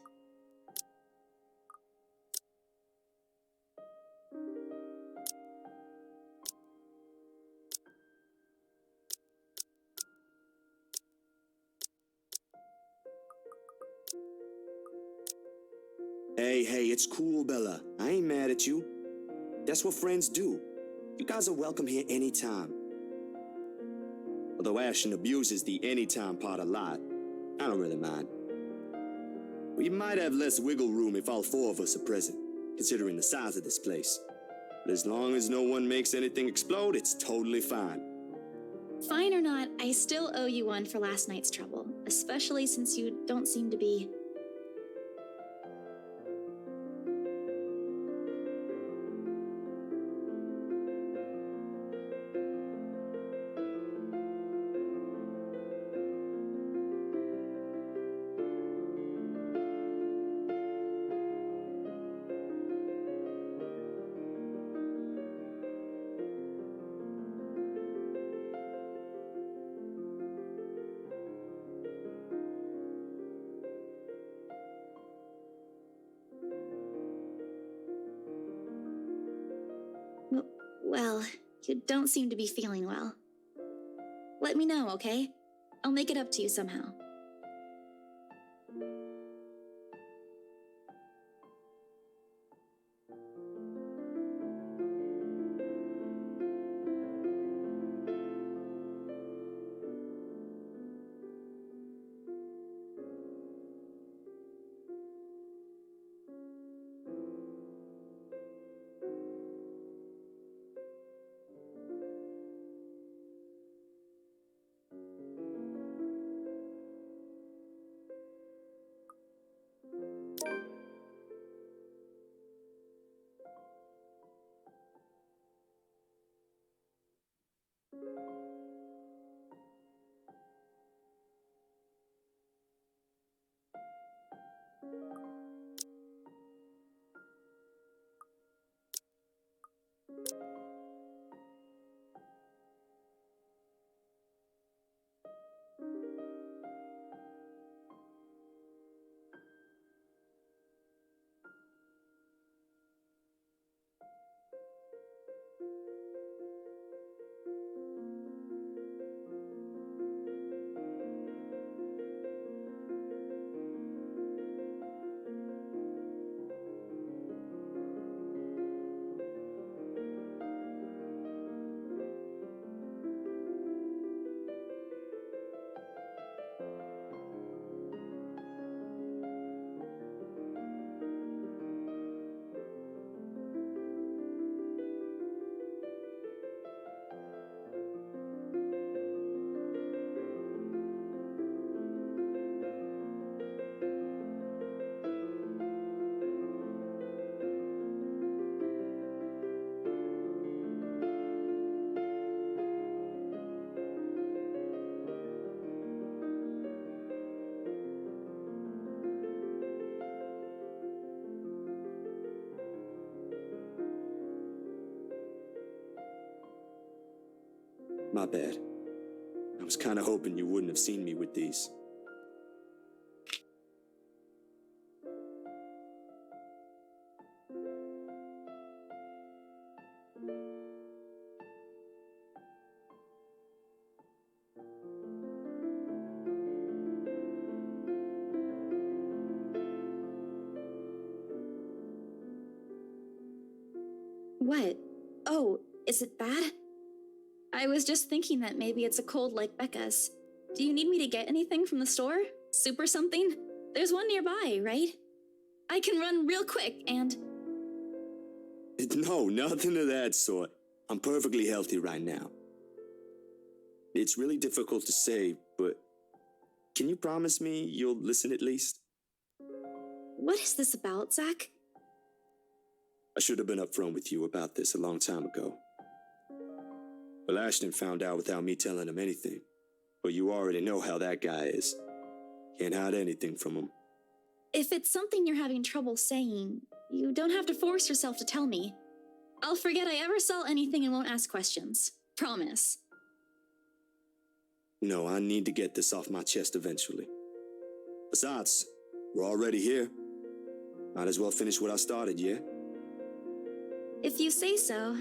Hey, it's cool, Bella. I ain't mad at you. That's what friends do. You guys are welcome here anytime. Although Ashton abuses the anytime part a lot, I don't really mind. We might have less wiggle room if all four of us are present, considering the size of this place. But as long as no one makes anything explode, it's totally fine. Fine or not, I still owe you one for last night's trouble, especially since you don't seem to be... Well, you don't seem to be feeling well. Let me know, okay? I'll make it up to you somehow. My bad. I was kinda hoping you wouldn't have seen me with these. What? Oh, is it bad? I was just thinking that maybe it's a cold like Becca's. Do you need me to get anything from the store? Soup or something? There's one nearby, right? I can run real quick and... No, nothing of that sort. I'm perfectly healthy right now. It's really difficult to say, but can you promise me you'll listen at least? What is this about, Zach? I should have been upfront with you about this a long time ago. Well, Ashton found out without me telling him anything. But you already know how that guy is. Can't hide anything from him. If it's something you're having trouble saying, you don't have to force yourself to tell me. I'll forget I ever saw anything and won't ask questions. Promise. No, I need to get this off my chest eventually. Besides, we're already here. Might as well finish what I started, yeah? If you say so.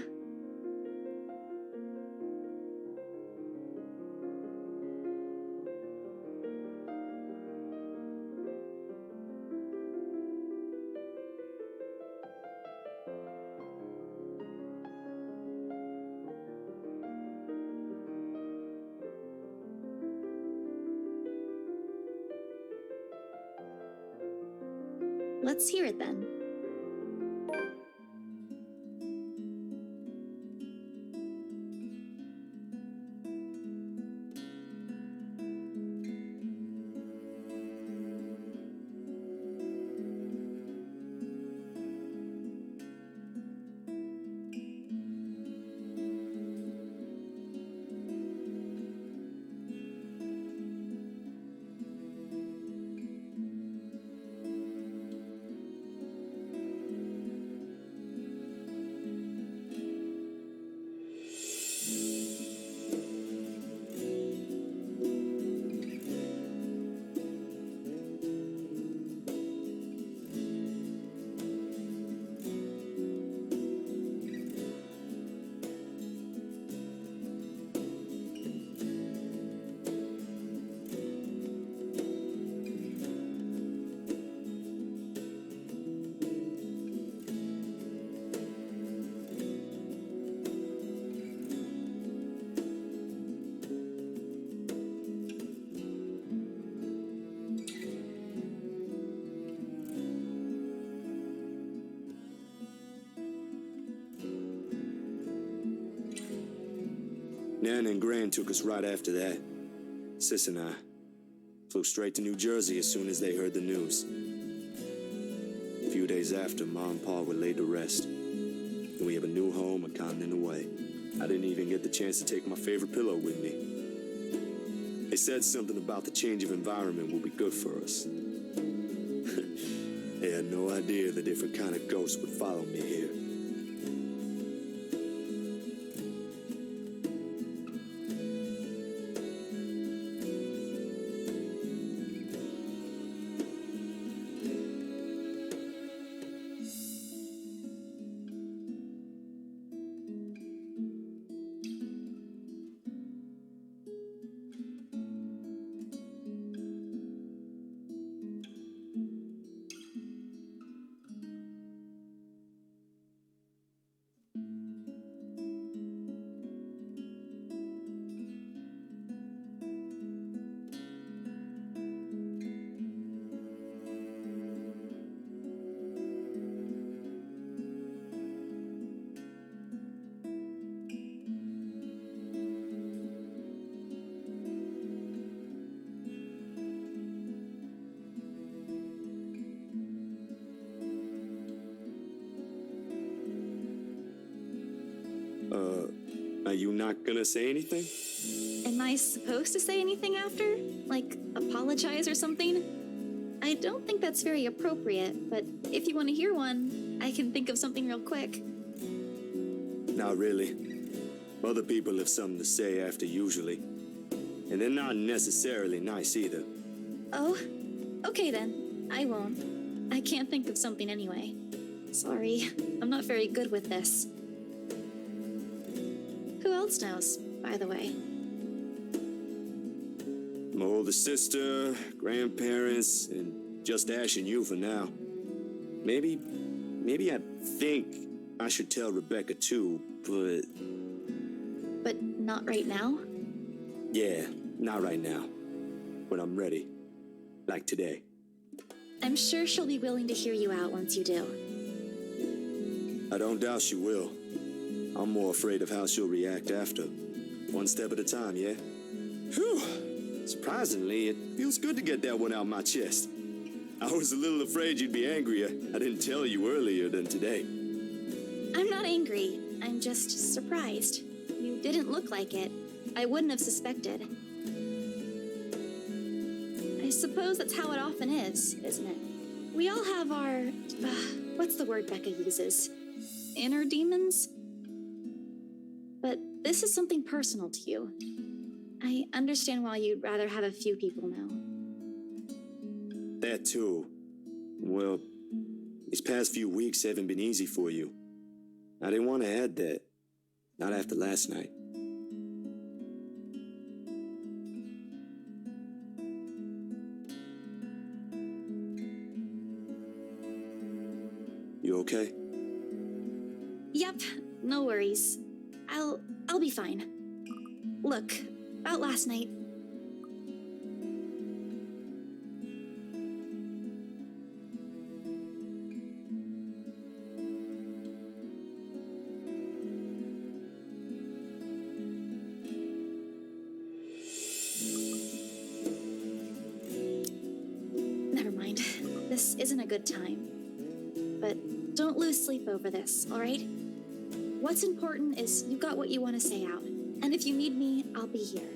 Let's hear it then. Nan and Gran took us right after that. Sis and I flew straight to New Jersey as soon as they heard the news. A few days after, Ma and Pa were laid to rest. And we have a new home a continent away. I didn't even get the chance to take my favorite pillow with me. They said something about the change of environment will be good for us. They had no idea the different kind of ghosts would follow me here. Are you not gonna say anything? Am I supposed to say anything after? Like, apologize or something? I don't think that's very appropriate, but if you want to hear one, I can think of something real quick. Not really. Other people have something to say after usually. And they're not necessarily nice either. Oh, okay then. I won't. I can't think of something anyway. Sorry, I'm not very good with this. Who else knows, by the way? My older sister, grandparents, and just Ash and you for now. Maybe I think I should tell Rebecca too, but... But not right now? Yeah, not right now. When I'm ready. Like today. I'm sure she'll be willing to hear you out once you do. I don't doubt she will. I'm more afraid of how she'll react after. One step at a time, yeah? Whew! Surprisingly, it feels good to get that one out my chest. I was a little afraid you'd be angrier. I didn't tell you earlier than today. I'm not angry. I'm just surprised. You didn't look like it. I wouldn't have suspected. I suppose that's how it often is, isn't it? We all have our... what's the word Becca uses? inner demons. But this is something personal to you. I understand why you'd rather have a few people know. That too. Well, these past few weeks haven't been easy for you. I didn't want to add that. Not after last night. You okay? Yep, no worries. I'll be fine. Look, about last night. Never mind. This isn't a good time. But don't lose sleep over this, all right? What's important is you got what you want to say out. And if you need me, I'll be here.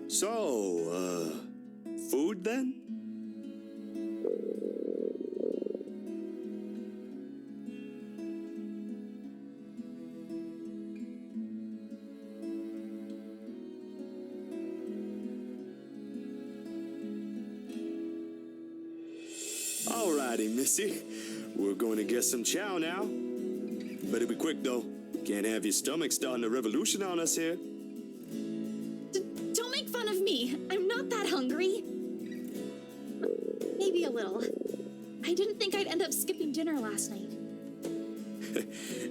So, food then? Alrighty, Missy. We're going to get some chow now. Better be quick, though. Can't have your stomach starting a revolution on us here. Don't make fun of me. I'm not that hungry. Maybe a little. I didn't think I'd end up skipping dinner last night.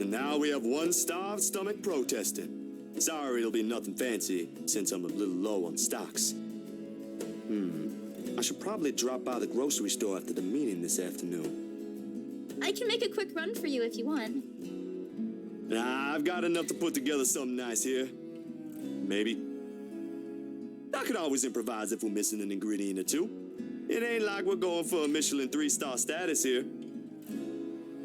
And now we have one starved stomach protesting. Sorry, it'll be nothing fancy, since I'm a little low on stocks. I should probably drop by the grocery store after the meeting this afternoon. I can make a quick run for you if you want. Nah, I've got enough to put together something nice here. Maybe. I could always improvise if we're missing an ingredient or two. It ain't like we're going for a Michelin 3-star status here.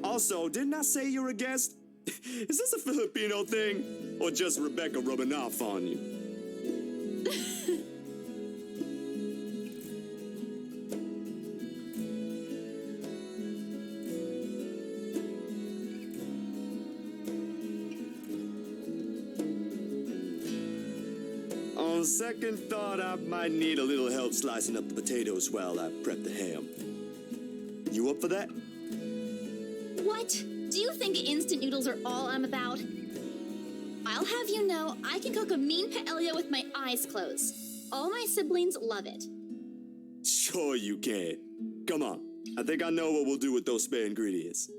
Also, didn't I say you're a guest? Is this a Filipino thing? Or just Rebecca rubbing off on you? On second thought, I might need a little help slicing up the potatoes while I prep the ham. You up for that? What? Do you think instant noodles are all I'm about? I'll have you know, I can cook a mean paella with my eyes closed. All my siblings love it. Sure you can. Come on. I think I know what we'll do with those spare ingredients.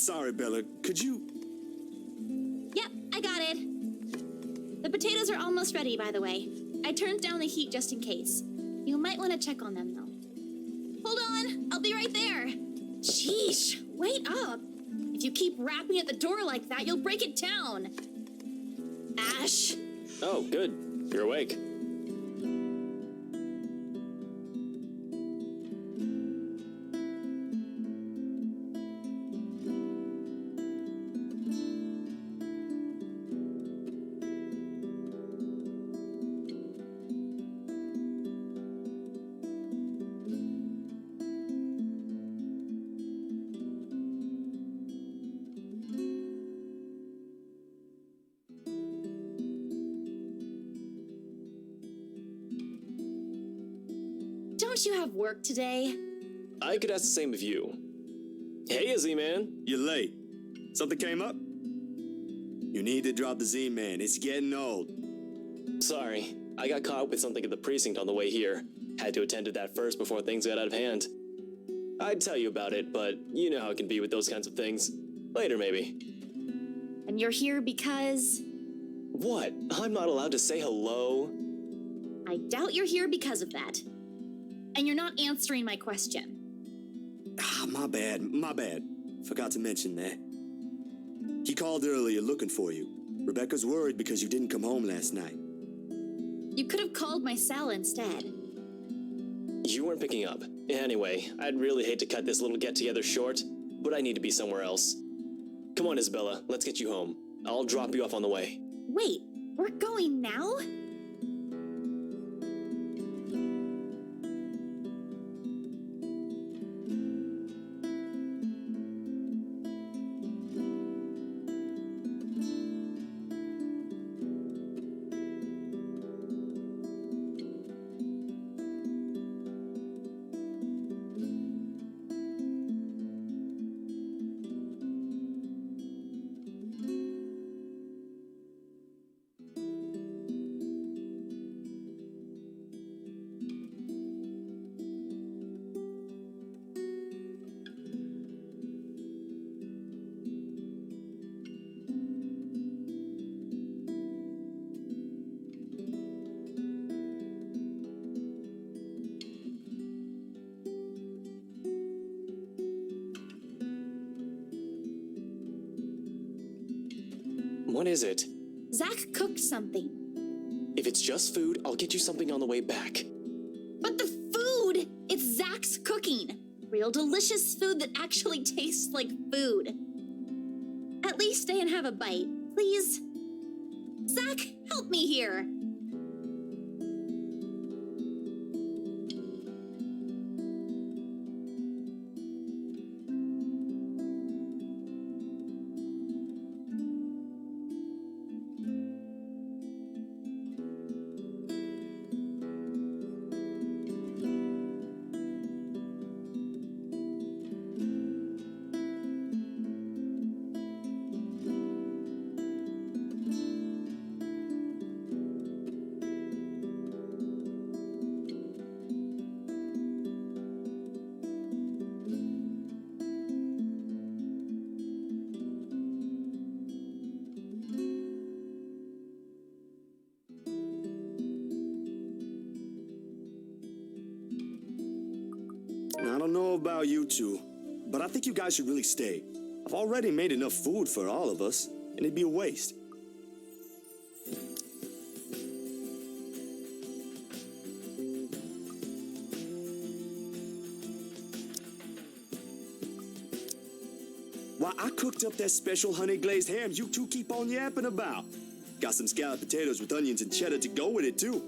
sorry, Bella. Could you... Yep, I got it. The potatoes are almost ready, by the way. I turned down the heat just in case. You might want to check on them, though. Hold on, I'll be right there. Sheesh, wait up. If you keep rapping at the door like that, you'll break it down. Ash. Oh, good. You're awake. Don't you have work today? I could ask the same of you. Hey, Z-Man. You're late. Something came up? You need to drop the Z-Man. It's getting old. Sorry, I got caught up with something at the precinct on the way here. Had to attend to that first before things got out of hand. I'd tell you about it, but you know how it can be with those kinds of things. Later, maybe. And you're here because... What? I'm not allowed to say hello? I doubt you're here because of that. And you're not answering my question. Ah, my bad. Forgot to mention that. He called earlier looking for you. Rebecca's worried because you didn't come home last night. You could have called my cell instead. You weren't picking up. Anyway, I'd really hate to cut this little get-together short, but I need to be somewhere else. Come on, Isabella, let's get you home. I'll drop you off on the way. Wait, we're going now? What is it? Zach cooked something. If it's just food, I'll get you something on the way back. But the food! It's Zach's cooking. Real delicious food that actually tastes like food. At least stay and have a bite, please. Zach, help me here. I don't know about you two, but I think you guys should really stay. I've already made enough food for all of us, and it'd be a waste. Why, I cooked up that special honey glazed ham you two keep on yapping about. Got some scalloped potatoes with onions and cheddar to go with it, too.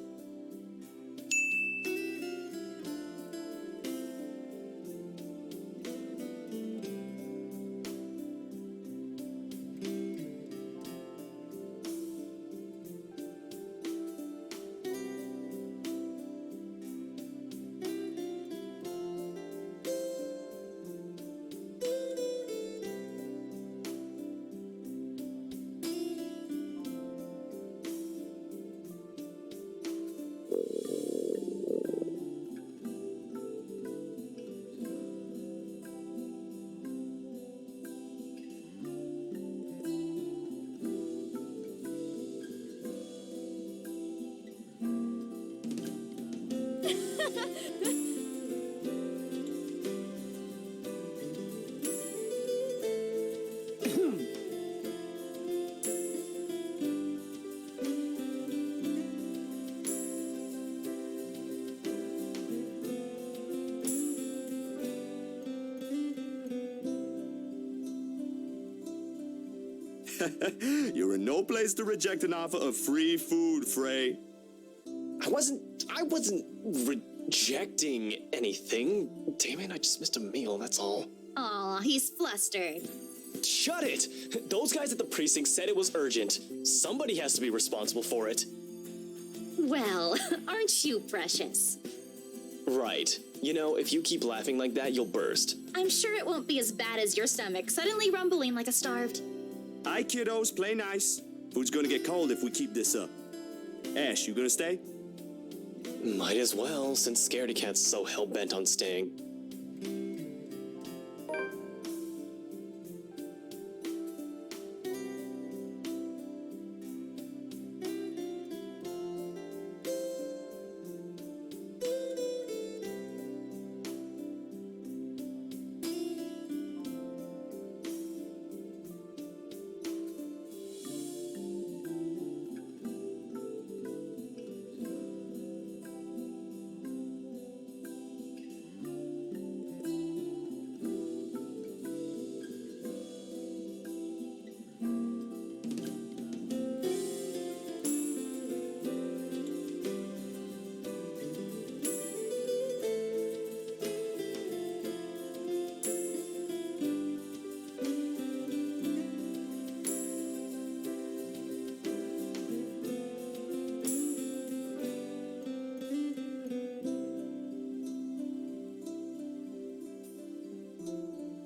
You're in no place to reject an offer of free food, Frey. I wasn't rejecting anything. Damn it, I just missed a meal, that's all. Aw, he's flustered. Shut it! Those guys at the precinct said it was urgent. Somebody has to be responsible for it. Well, aren't you precious? Right. You know, if you keep laughing like that, you'll burst. I'm sure it won't be as bad as your stomach suddenly rumbling like a starved. Aye, kiddos, play nice. Food's gonna get cold if we keep this up. Ash, you gonna stay? Might as well, since Scaredy Cat's so hell-bent on staying.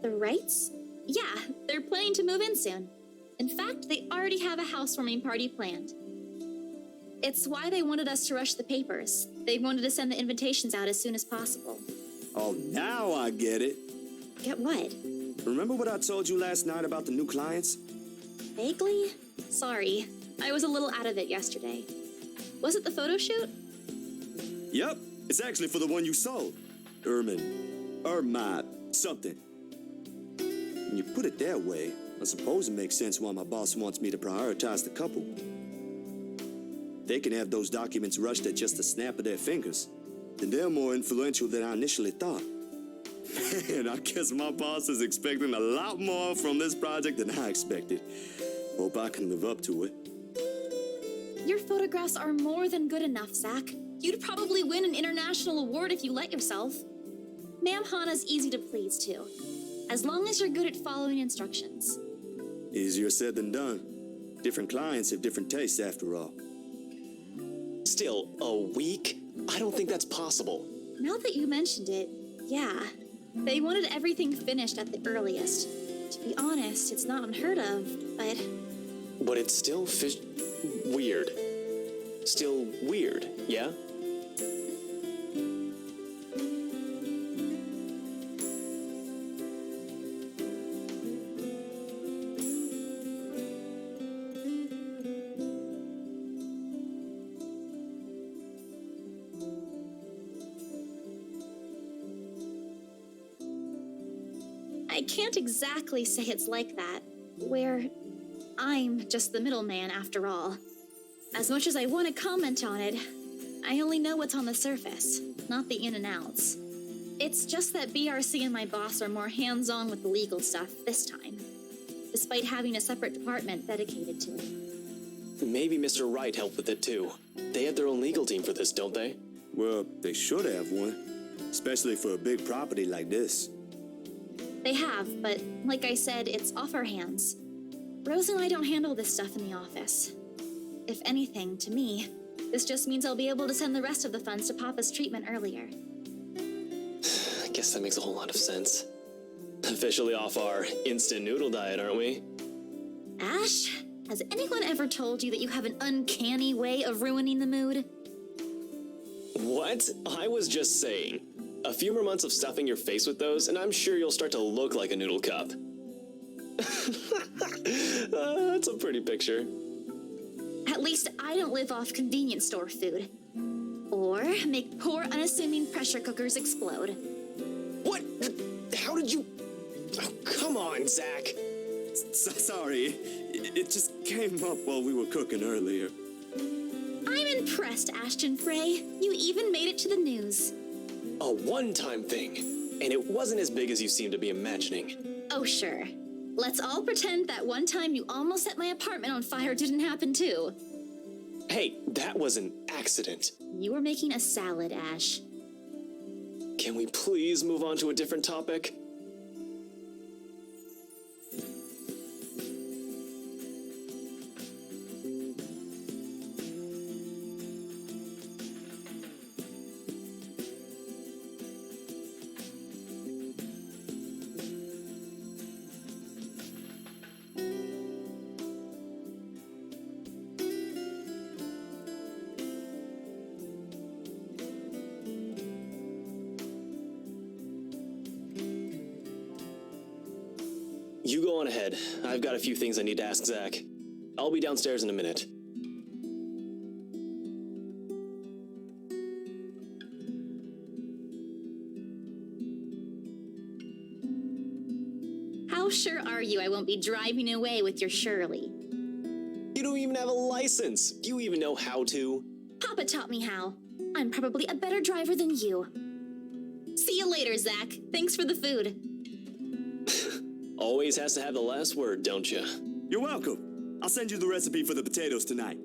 The Wrights? Yeah, they're planning to move in soon. In fact, they already have a housewarming party planned. It's why they wanted us to rush the papers. They wanted to send the invitations out as soon as possible. Oh, now I get it. Get what? Remember what I told you last night about the new clients? Vaguely? Sorry, I was a little out of it yesterday. Was it the photo shoot? Yep, it's actually for the one you sold. Something. When you put it that way, I suppose it makes sense why my boss wants me to prioritize the couple. They can have those documents rushed at just a snap of their fingers. Then they're more influential than I initially thought. Man, I guess my boss is expecting a lot more from this project than I expected. Hope I can live up to it. Your photographs are more than good enough, Zach. You'd probably win an international award if you let yourself. Ma'am Hana's easy to please, too. As long as you're good at following instructions. Easier said than done. Different clients have different tastes, after all. Still, a week? I don't think that's possible. Now that you mentioned it, yeah. They wanted everything finished at the earliest. To be honest, it's not unheard of, but... But it's still weird. Still weird, yeah? I can't exactly say it's like that, where I'm just the middleman after all. As much as I want to comment on it, I only know what's on the surface, not the in and outs. It's just that BRC and my boss are more hands-on with the legal stuff this time, despite having a separate department dedicated to it. Maybe Mr. Wright helped with it too. They have their own legal team for this, don't they? Well, they should have one, especially for a big property like this. They have, but like I said, it's off our hands. Rose and I don't handle this stuff in the office. If anything, to me, this just means I'll be able to send the rest of the funds to Papa's treatment earlier. I guess that makes a whole lot of sense. Officially off our instant noodle diet, aren't we? Ash, has anyone ever told you that you have an uncanny way of ruining the mood? What? I was just saying. A few more months of stuffing your face with those, and I'm sure you'll start to look like a noodle cup. That's a pretty picture. At least I don't live off convenience store food. Or make poor, unassuming pressure cookers explode. What? How did you... Oh, come on, Zach. Sorry, it just came up while we were cooking earlier. I'm impressed, Ashton Frey. You even made it to the news. A one-time thing. And it wasn't as big as you seem to be imagining. Oh, sure. Let's all pretend that one time you almost set my apartment on fire didn't happen too. Hey, that was an accident. You were making a salad, Ash. Can we please move on to a different topic? You go on ahead. I've got a few things I need to ask Zach. I'll be downstairs in a minute. How sure are you I won't be driving away with your Shirley? You don't even have a license. Do you even know how to? Papa taught me how. I'm probably a better driver than you. See you later, Zach. Thanks for the food. Always has to have the last word, don't you? You're welcome. I'll send you the recipe for the potatoes tonight.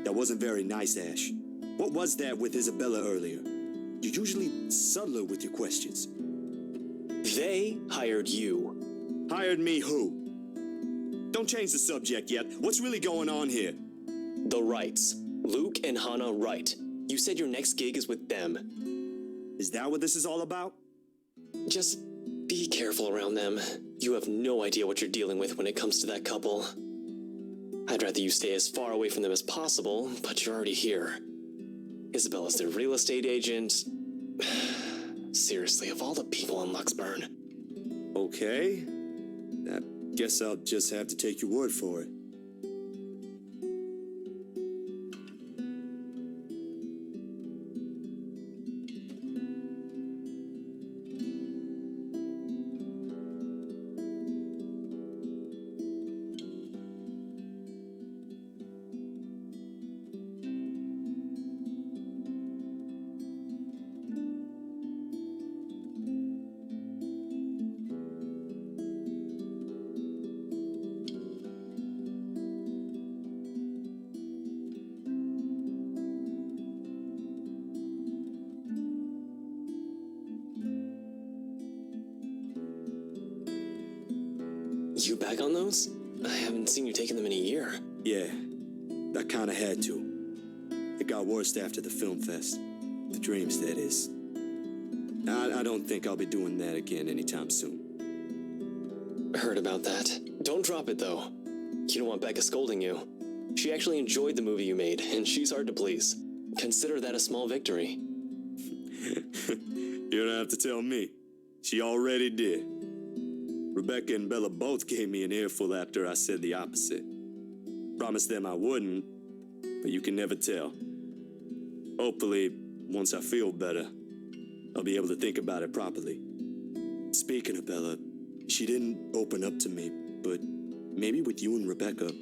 That wasn't very nice, Ash. What was that with Isabella earlier? You're usually subtler with your questions. They hired you. Hired me who? Don't change the subject yet. What's really going on here? The Wrights. Luke and Hannah Wright. You said your next gig is with them. Is that what this is all about? Just be careful around them. You have no idea what you're dealing with when it comes to that couple. I'd rather you stay as far away from them as possible, but you're already here. Isabella's their real estate agent. Seriously, of all the people in Luxburn. Okay. I guess I'll just have to take your word for it. You back on those? I haven't seen you taking them in a year. Yeah, I kinda had to. It got worse after the film fest. The dreams, that is. I don't think I'll be doing that again anytime soon. Heard about that. Don't drop it, though. You don't want Becca scolding you. She actually enjoyed the movie you made, and she's hard to please. Consider that a small victory. You don't have to tell me. She already did. Rebecca and Bella both gave me an earful after I said the opposite. Promised them I wouldn't, but you can never tell. Hopefully, once I feel better, I'll be able to think about it properly. Speaking of Bella, she didn't open up to me, but maybe with you and Rebecca.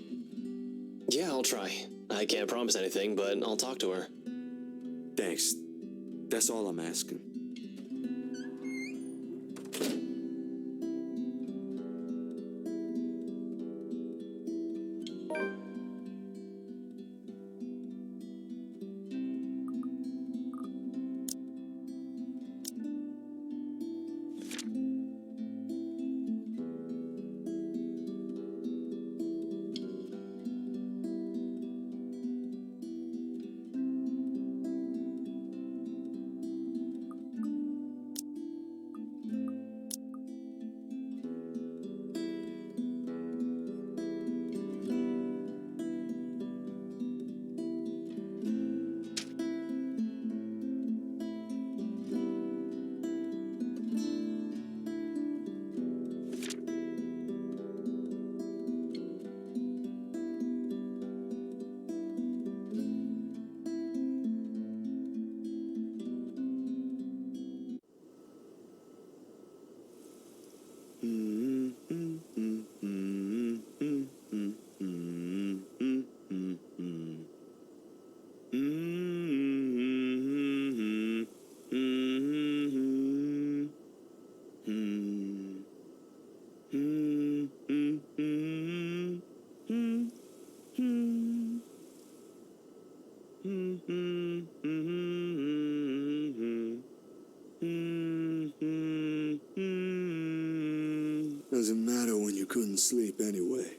Yeah, I'll try. I can't promise anything, but I'll talk to her. Thanks. That's all I'm asking. sleep anyway.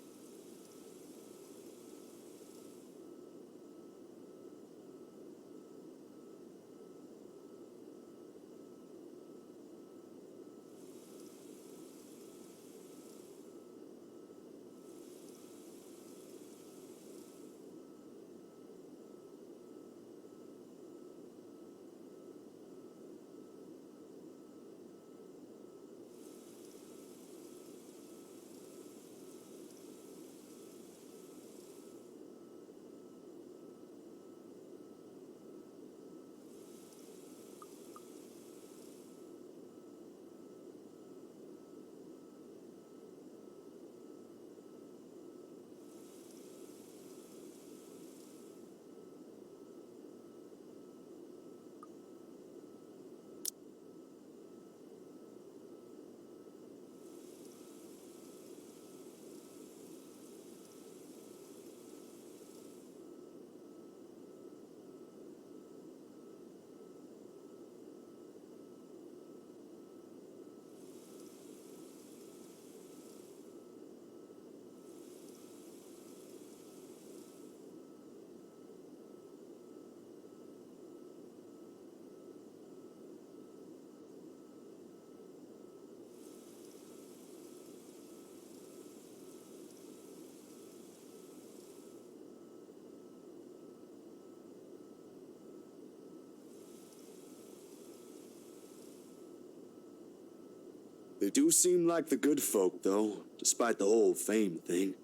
They do seem like the good folk, though, despite the whole fame thing.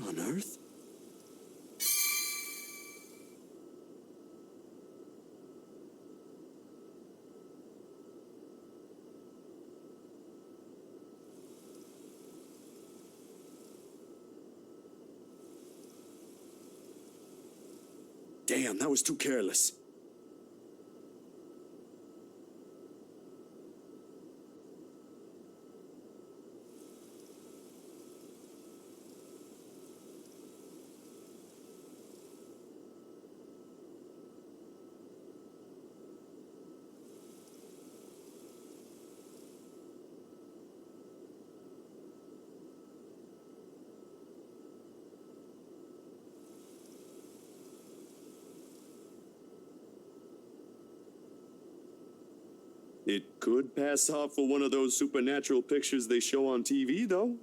What on earth? Damn, that was too careless. It could pass off for one of those supernatural pictures they show on TV, though.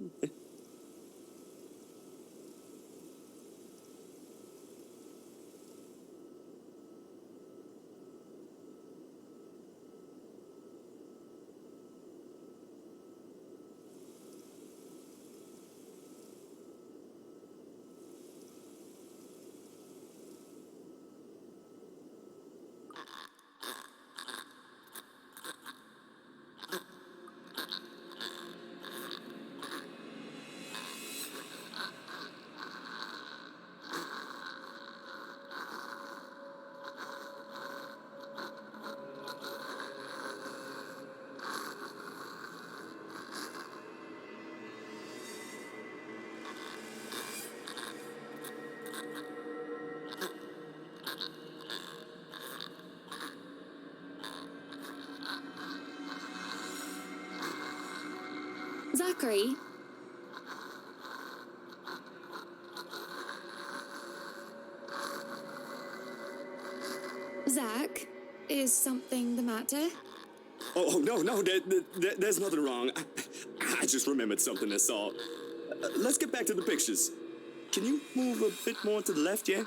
Zachary? Zach, is something the matter? Oh, no, there's nothing wrong. I just remembered something I saw. Let's get back to the pictures. Can you move a bit more to the left, yeah?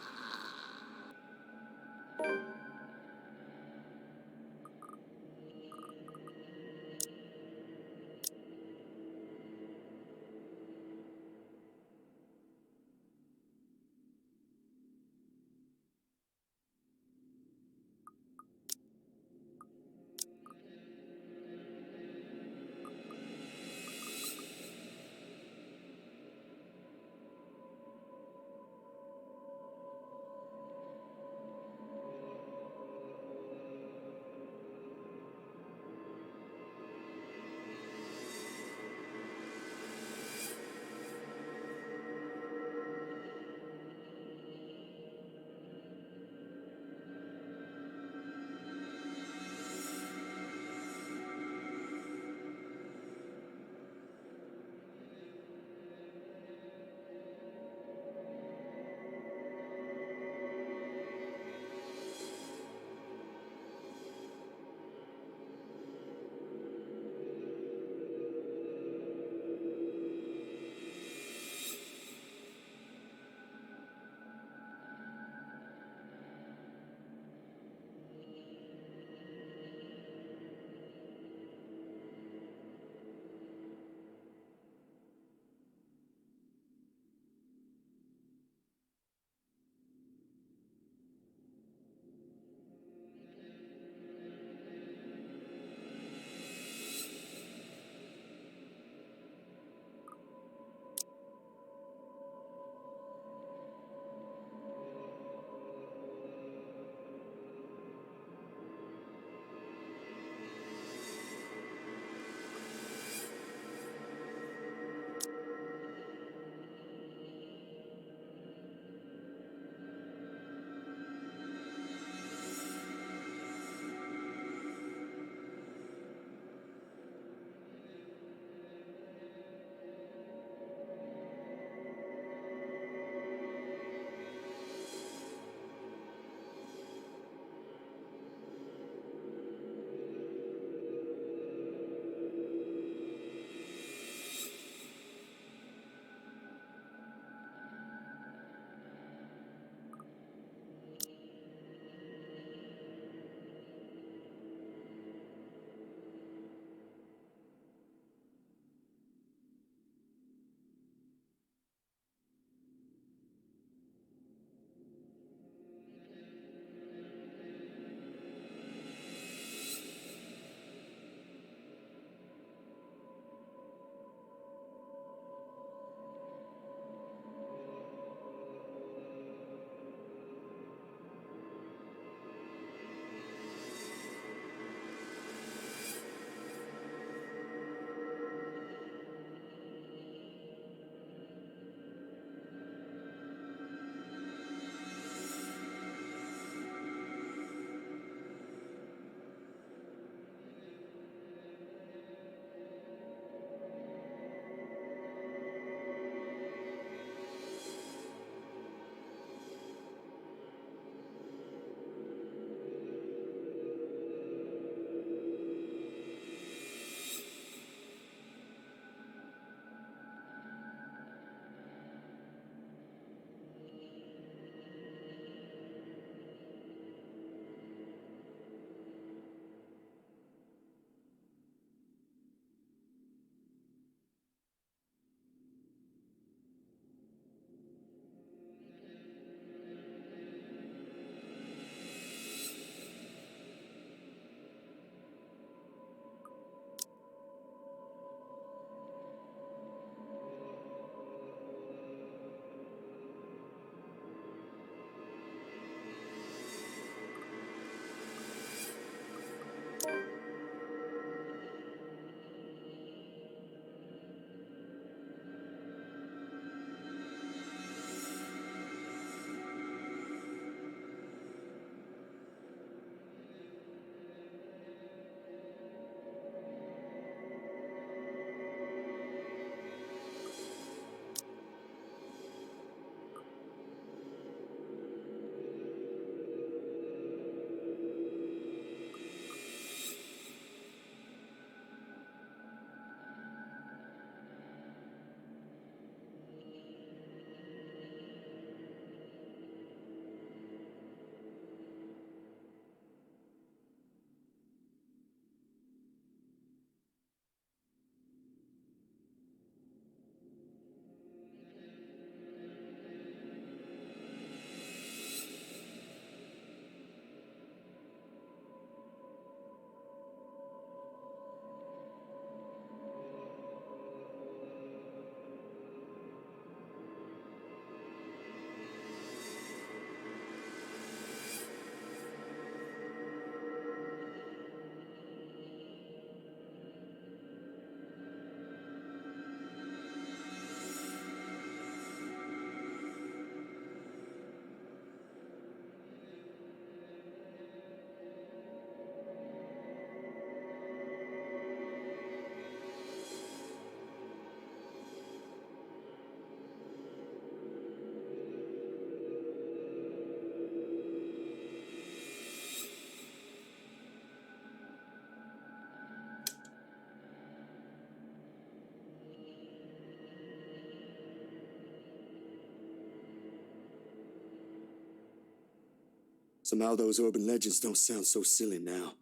Somehow those urban legends don't sound so silly now.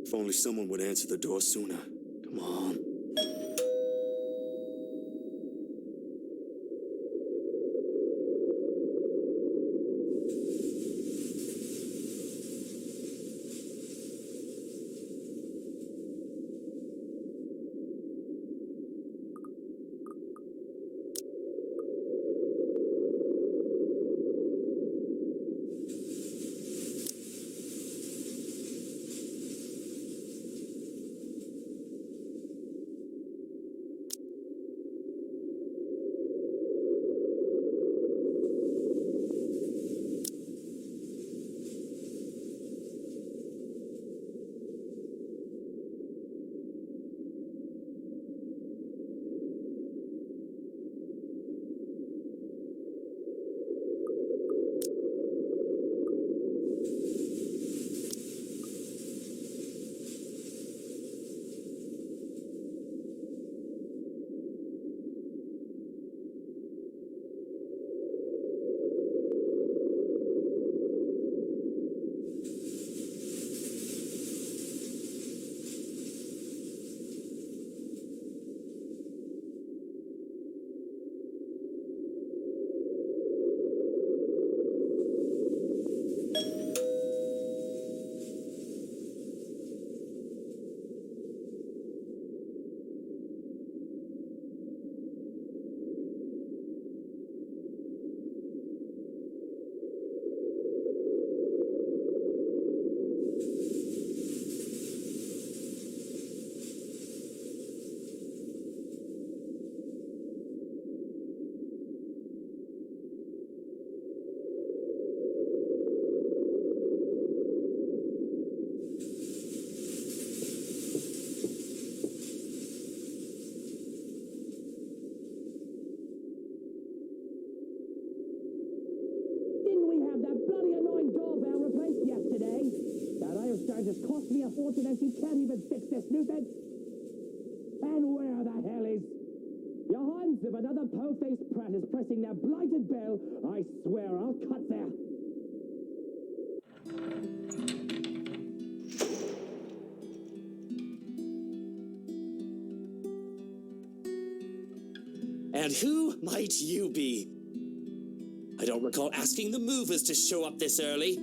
If only someone would answer the door sooner. Come on. It's cost me a fortune and she can't even fix this nuisance. And where the hell is... Johannes, if another po-faced prat is pressing their blighted bell, I swear I'll cut their... And who might you be? I don't recall asking the movers to show up this early.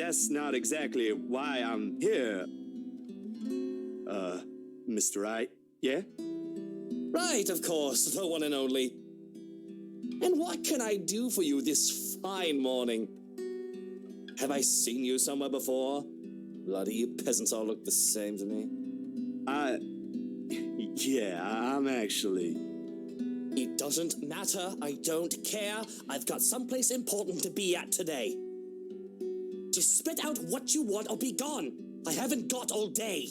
that's not exactly why I'm here. Mr. Wright, yeah? Right, of course, the one and only. And what can I do for you this fine morning? Have I seen you somewhere before? Bloody you peasants all look the same to me. Yeah, I'm actually... It doesn't matter, I don't care. I've got someplace important to be at today. Just spit out what you want or be gone. I haven't got all day.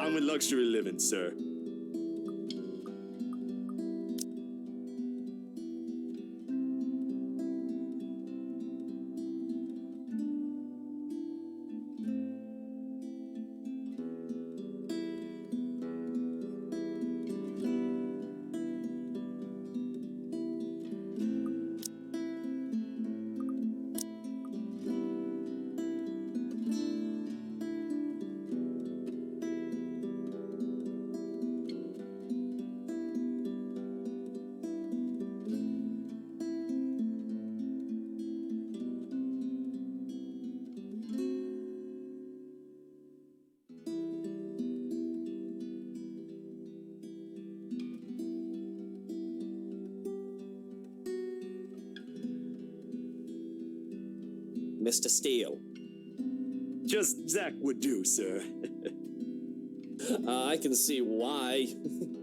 I'm with Luxury Living, sir. Mr. Steele. Just Zach would do, sir. I can see why.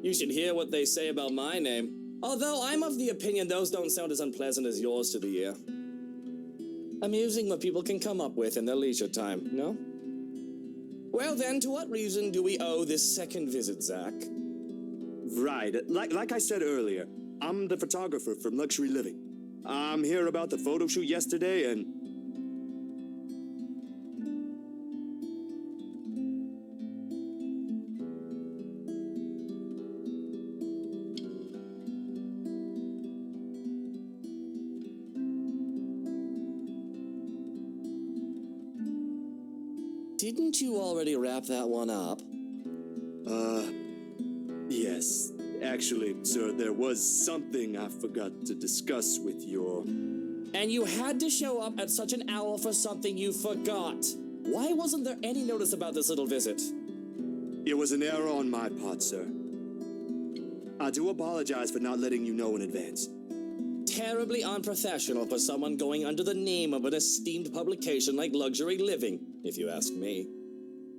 You should hear what they say about my name. Although I'm of the opinion those don't sound as unpleasant as yours to the ear. Amusing what people can come up with in their leisure time, no? Well then, to what reason do we owe this second visit, Zach? Right, like I said earlier, I'm the photographer from Luxury Living. I'm here about the photo shoot yesterday and... Didn't you already wrap that one up? Yes. Actually, sir, there was something I forgot to discuss with your... And you had to show up at such an hour for something you forgot. Why wasn't there any notice about this little visit? It was an error on my part, sir. I do apologize for not letting you know in advance. Terribly unprofessional for someone going under the name of an esteemed publication like Luxury Living, if you ask me.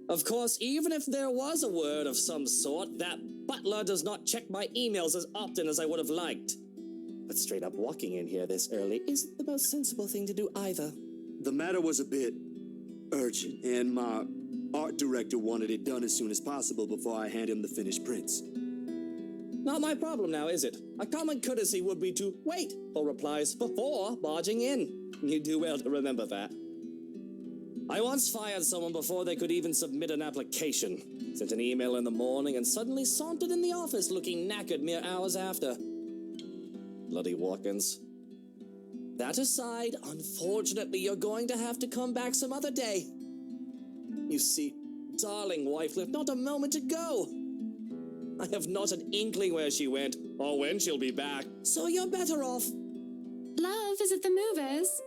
Of course, even if there was a word of some sort, that butler does not check my emails as often as I would have liked. But straight up walking in here this early isn't the most sensible thing to do either. The matter was a bit urgent, and my art director wanted it done as soon as possible before I hand him the finished prints. Not my problem now, is it? A common courtesy would be to wait for replies before barging in. You do well to remember that. I once fired someone before they could even submit an application. Sent an email in the morning and suddenly sauntered in the office looking knackered mere hours after. Bloody walk-ins. That aside, unfortunately, you're going to have to come back some other day. You see, darling wife lived not a moment ago. I have not an inkling where she went or when she'll be back, so you're better off. Love, is it the movers?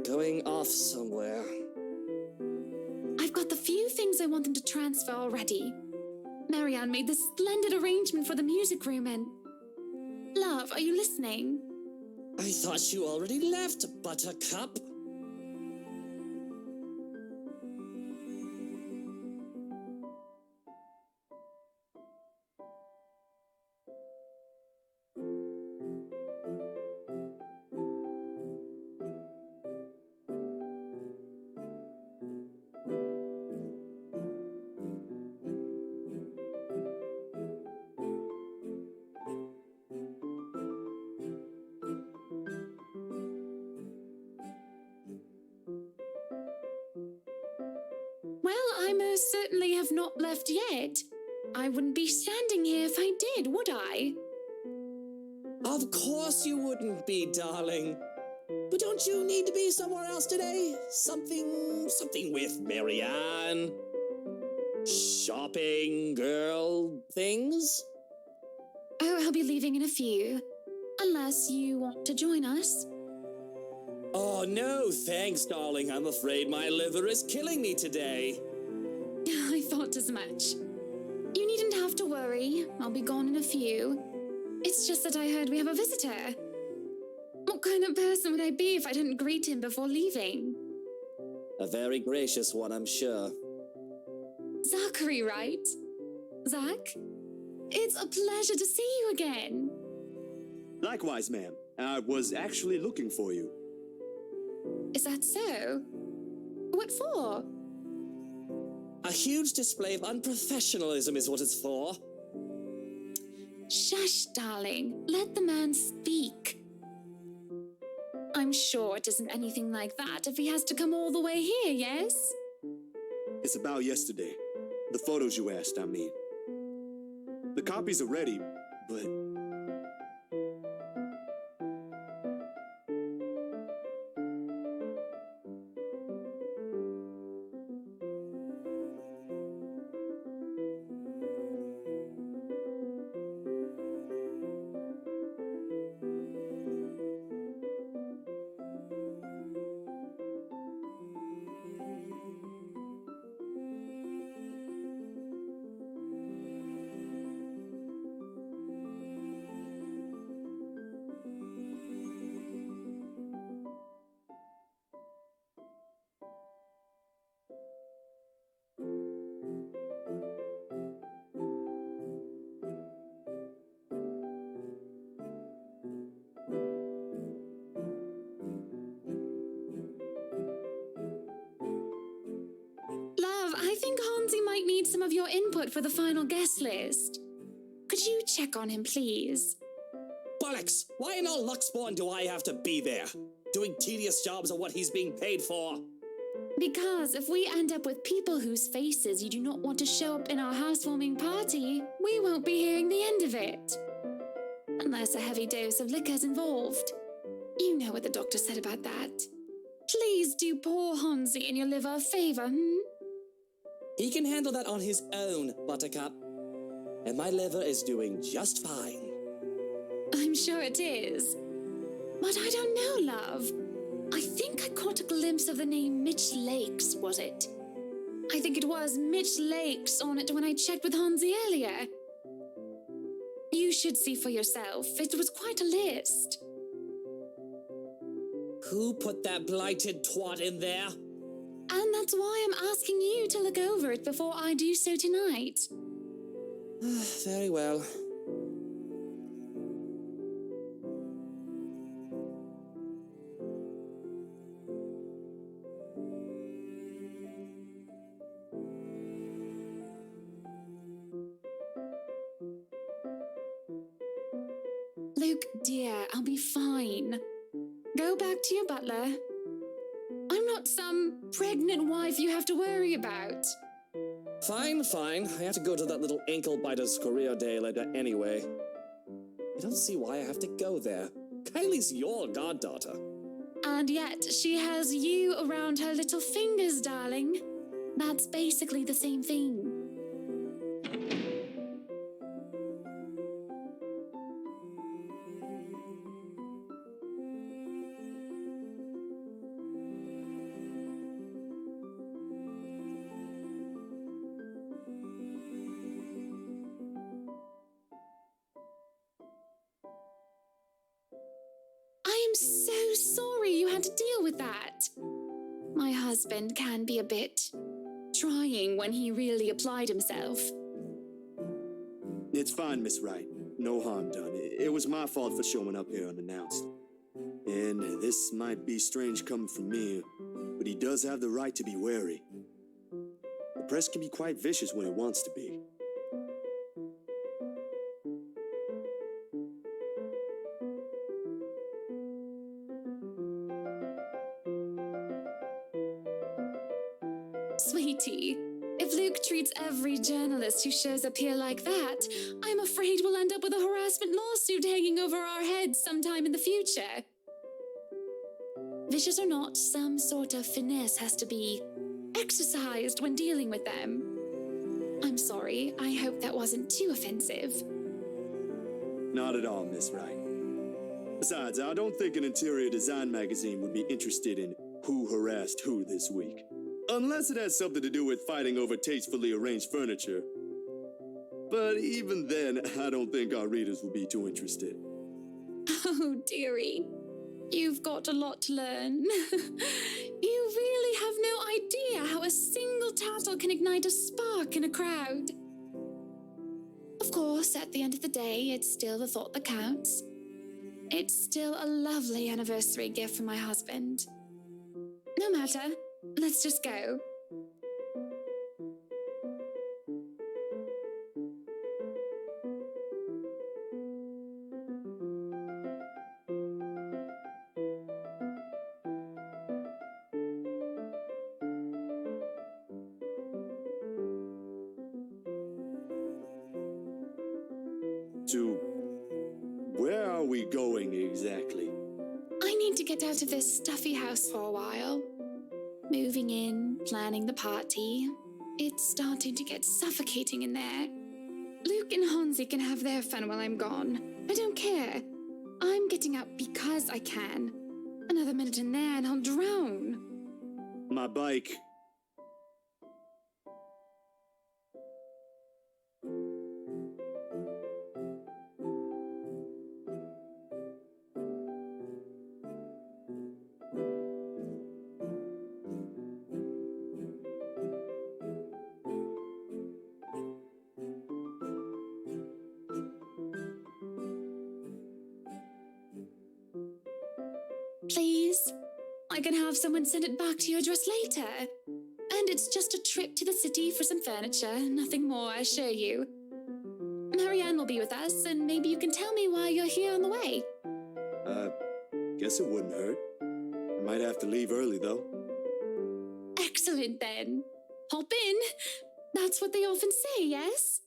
Going off somewhere. I've got the few things I want them to transfer already. Marianne made this splendid arrangement for the music room and... Love, are you listening? I thought you already left, Buttercup. Well, I most certainly have not left yet. I wouldn't be standing here if I did, would I? Of course you wouldn't be, darling. But don't you need to be somewhere else today? Something with Marianne? Shopping, girl, things? Oh, I'll be leaving in a few. Unless you want to join us. Oh, no, thanks, darling. I'm afraid my liver is killing me today. I thought as much. You needn't have to worry. I'll be gone in a few. It's just that I heard we have a visitor. What kind of person would I be if I didn't greet him before leaving? A very gracious one, I'm sure. Zachary, right? Zach? It's a pleasure to see you again. Likewise, ma'am. I was actually looking for you. Is that so? What for? A huge display of unprofessionalism is what it's for. Shush, darling. Let the man speak. I'm sure it isn't anything like that if he has to come all the way here, yes? It's about yesterday. The photos you asked, I mean. The copies are ready, but... Love, I think Hansi might need some of your input for the final guest list. Could you check on him, please? Bollocks! Why in all Luxborn do I have to be there? Doing tedious jobs are what he's being paid for. Because if we end up with people whose faces you do not want to show up in our housewarming party, we won't be hearing the end of it. Unless a heavy dose of liquor's involved. You know what the doctor said about that. Please do poor Hansi and your liver a favor, He can handle that on his own, Buttercup. And my liver is doing just fine. I'm sure it is. But I don't know, love. I think I caught a glimpse of the name Mitch Lakes, was it? I think it was Mitch Lakes on it when I checked with Hansi earlier. You should see for yourself. It was quite a list. Who put that blighted twat in there? And that's why I'm asking you to look over it before I do so tonight. Very well. Luke, dear, I'll be fine. Go back to your butler. I'm not some pregnant wife you have to worry about. Fine, fine. I have to go to that little ankle biter's career day later anyway. I don't see why I have to go there. Kylie's your goddaughter. And yet, she has you around her little fingers, darling. That's basically the same thing. I am so sorry you had to deal with that. My husband can be a bit trying when he really applied himself. It's fine, Miss Wright. No harm done. It was my fault for showing up here unannounced. And this might be strange coming from me, but he does have the right to be wary. The press can be quite vicious when it wants to be. Sweetie, if Luke treats every journalist who shows up here like that, I'm afraid we'll end up with a harassment lawsuit hanging over our heads sometime in the future. Vicious or not, some sort of finesse has to be exercised when dealing with them. I'm sorry, I hope that wasn't too offensive. Not at all, Miss Wright. Besides, I don't think an interior design magazine would be interested in who harassed who this week. Unless it has something to do with fighting over tastefully arranged furniture. But even then, I don't think our readers will be too interested. Oh, dearie. You've got a lot to learn. You really have no idea how a single tattle can ignite a spark in a crowd. Of course, at the end of the day, it's still the thought that counts. It's still a lovely anniversary gift from my husband. No matter. Let's just go. To where are we going exactly? I need to get out of this stuffy house for a while. Moving in, planning the party. It's starting to get suffocating in there. Luke and Hansi can have their fun while I'm gone. I don't care. I'm getting out because I can. Another minute in there and I'll drown. My bike. Please? I can have someone send it back to your address later. And it's just a trip to the city for some furniture, nothing more, I assure you. Marianne will be with us, and maybe you can tell me why you're here on the way. Guess it wouldn't hurt. I might have to leave early, though. Excellent, then. Hop in. That's what they often say, yes?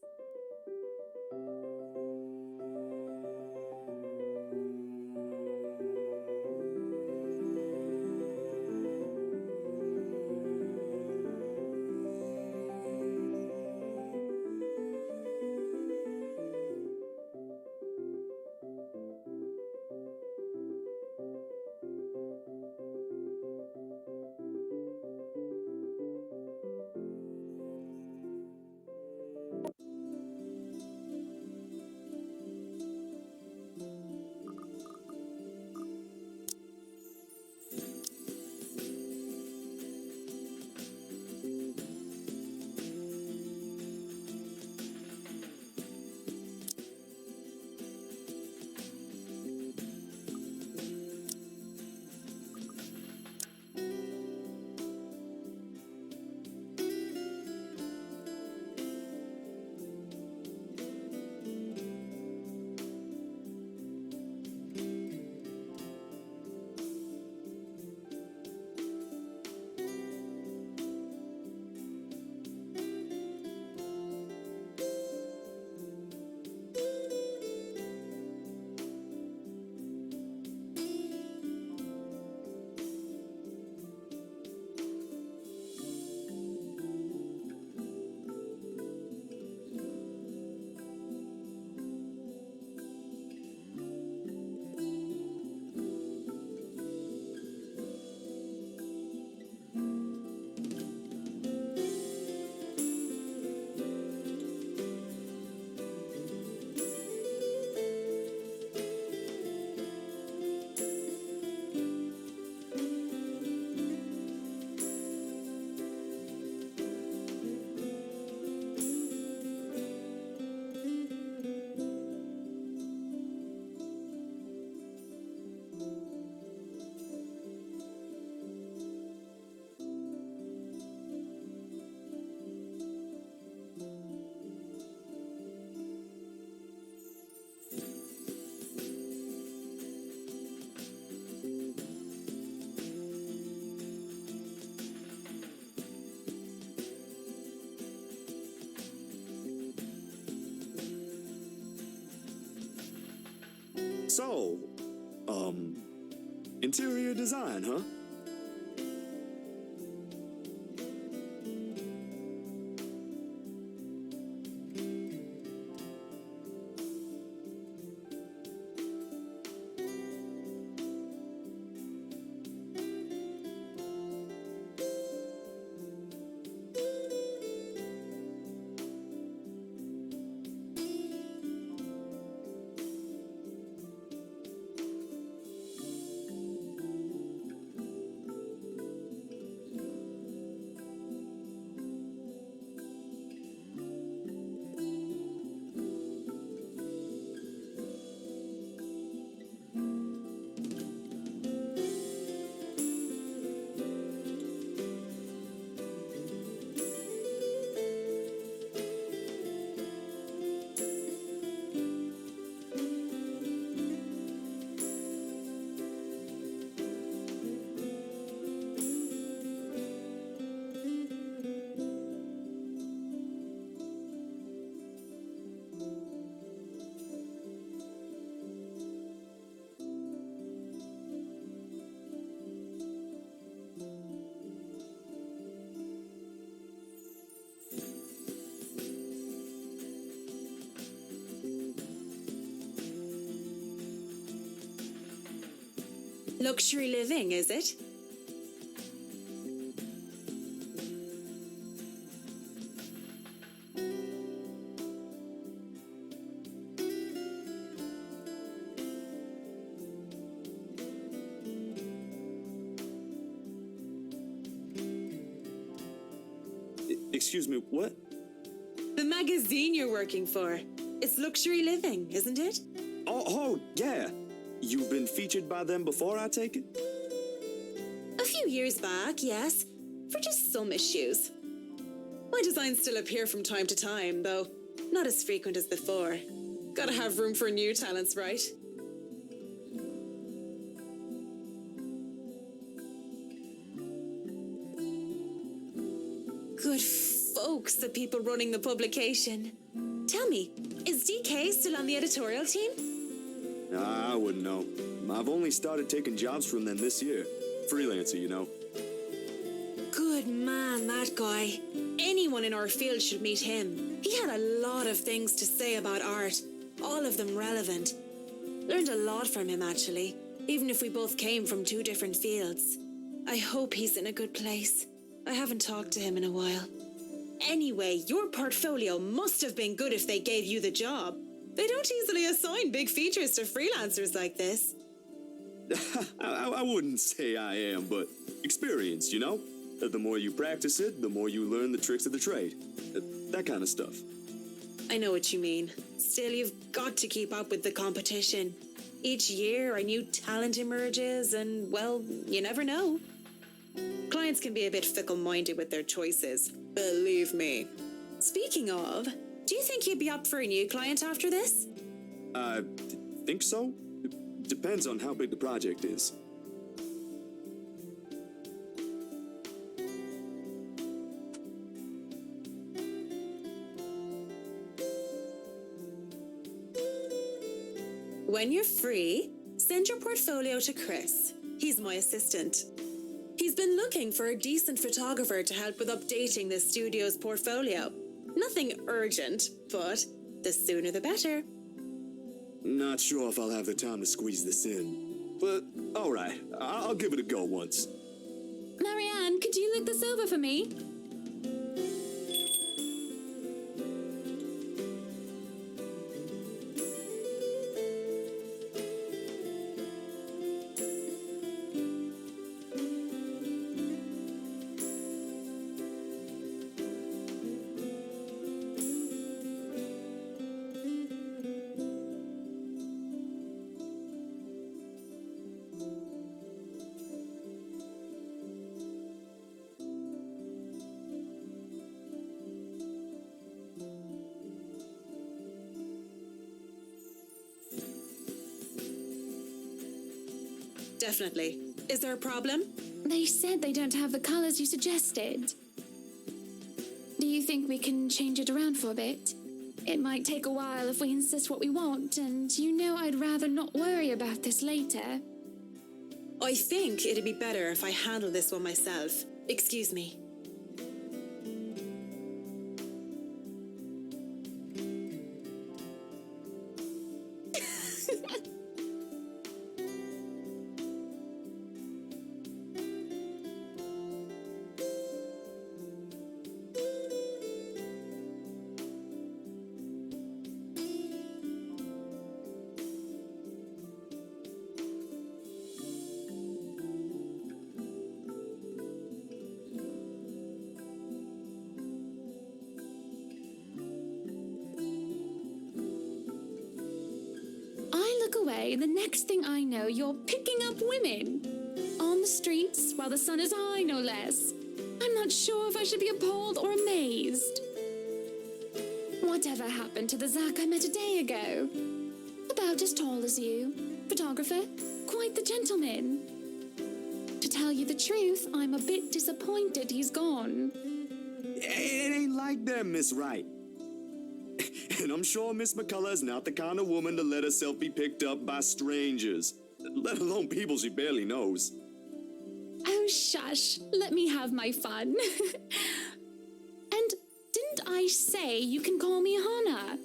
So, interior design, huh? Luxury living, is it? Excuse me, what? The magazine you're working for. It's Luxury Living, isn't it? Oh, yeah. You've been featured by them before, I take it? A few years back, yes, for just some issues. My designs still appear from time to time, though not as frequent as before. Gotta have room for new talents, right? Good folks, the people running the publication. Tell me, is DK still on the editorial team? I wouldn't know. I've only started taking jobs from them this year. Freelancer, you know. Good man, that guy. Anyone in our field should meet him. He had a lot of things to say about art, all of them relevant. Learned a lot from him, actually, even if we both came from two different fields. I hope he's in a good place. I haven't talked to him in a while. Anyway, your portfolio must have been good if they gave you the job. They don't easily assign big features to freelancers like this. I wouldn't say I am, but experienced, you know? The more you practice it, the more you learn the tricks of the trade. That kind of stuff. I know what you mean. Still, you've got to keep up with the competition. Each year, a new talent emerges, and, well, you never know. Clients can be a bit fickle-minded with their choices. Believe me. Speaking of, do you think you'd be up for a new client after this? I think so. Depends on how big the project is. When you're free, send your portfolio to Chris. He's my assistant. He's been looking for a decent photographer to help with updating the studio's portfolio. Nothing urgent, but the sooner the better. Not sure if I'll have the time to squeeze this in. But, alright, I'll give it a go once. Marianne, could you look this over for me? Definitely. Is there a problem? They said they don't have the colours you suggested. Do you think we can change it around for a bit? It might take a while if we insist what we want, and you know I'd rather not worry about this later. I think it'd be better if I handle this one myself. Excuse me. Away, the next thing I know, you're picking up women. On the streets, while the sun is high, no less. I'm not sure if I should be appalled or amazed. Whatever happened to the Zach I met a day ago? About as tall as you. Photographer, quite the gentleman. To tell you the truth, I'm a bit disappointed he's gone. It ain't like that, Miss Wright. And I'm sure Miss McCullough's not the kind of woman to let herself be picked up by strangers, let alone people she barely knows. Oh, shush. Let me have my fun. And didn't I say you can call me Hannah?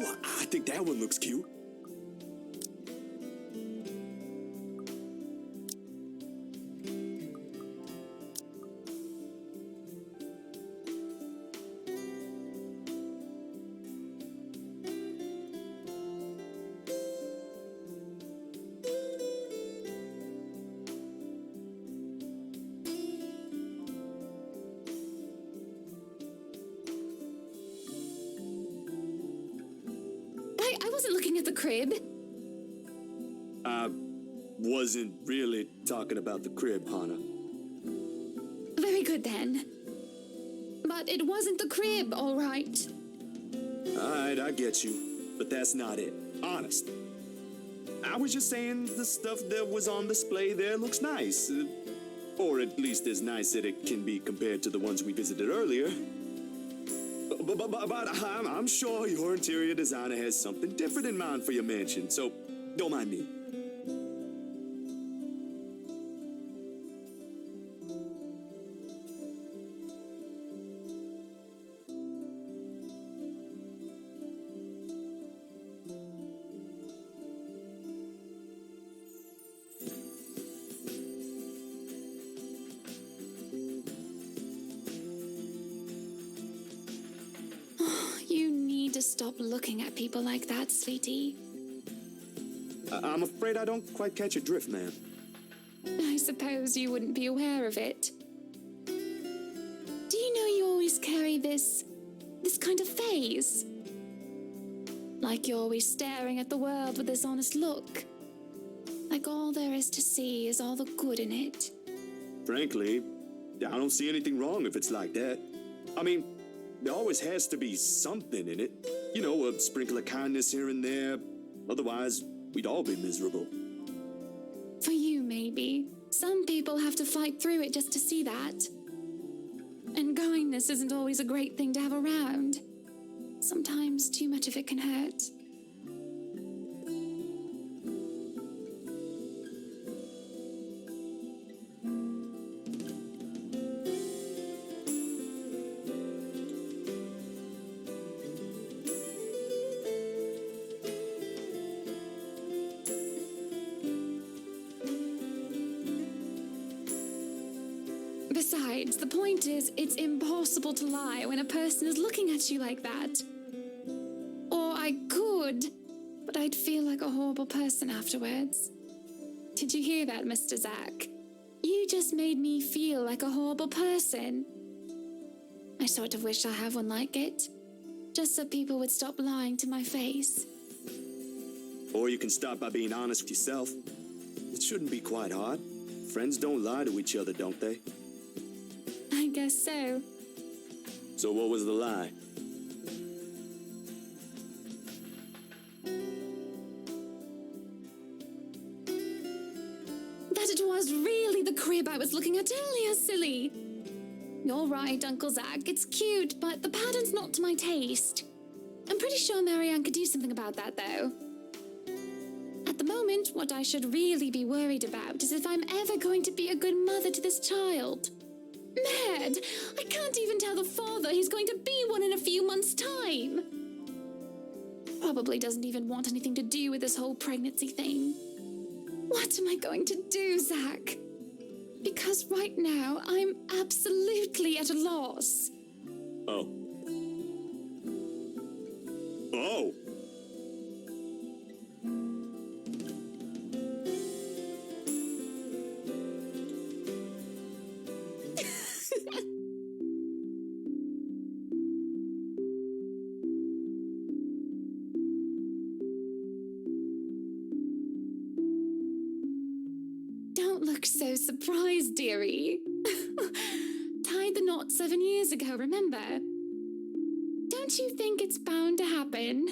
Oh, I think that one looks cute. I wasn't looking at the crib. I wasn't really talking about the crib, Hannah. Very good then. But it wasn't the crib, all right. Alright, I get you. But that's not it. Honest. I was just saying the stuff that was on display there looks nice. Or at least as nice that it can be compared to the ones we visited earlier. But I'm sure your interior designer has something different in mind for your mansion, so don't mind me. You need to stop looking at people like that, sweetie. I'm afraid I don't quite catch your drift, ma'am. I suppose you wouldn't be aware of it. Do you know you always carry this kind of phase? Like you're always staring at the world with this honest look. Like all there is to see is all the good in it. Frankly, I don't see anything wrong if it's like that. I mean, there always has to be something in it. You know, a sprinkle of kindness here and there. Otherwise, we'd all be miserable. For you, maybe. Some people have to fight through it just to see that. And kindness isn't always a great thing to have around. Sometimes too much of it can hurt. Besides, the point is, it's impossible to lie when a person is looking at you like that. Or I could, but I'd feel like a horrible person afterwards. Did you hear that, Mr. Zack? You just made me feel like a horrible person. I sort of wish I had one like it, just so people would stop lying to my face. Or you can start by being honest with yourself. It shouldn't be quite hard. Friends don't lie to each other, don't they? I guess so. So what was the lie? That it was really the crib I was looking at earlier, silly. You're right, Uncle Zack, it's cute, but the pattern's not to my taste. I'm pretty sure Marianne could do something about that, though. At the moment, what I should really be worried about is if I'm ever going to be a good mother to this child. Mad! I can't even tell the father he's going to be one in a few months' time. Probably doesn't even want anything to do with this whole pregnancy thing. What am I going to do, Zack? Because right now, I'm absolutely at a loss. Oh. Oh! Don't look so surprised, dearie. Tied the knot 7 years ago, remember? Don't you think it's bound to happen?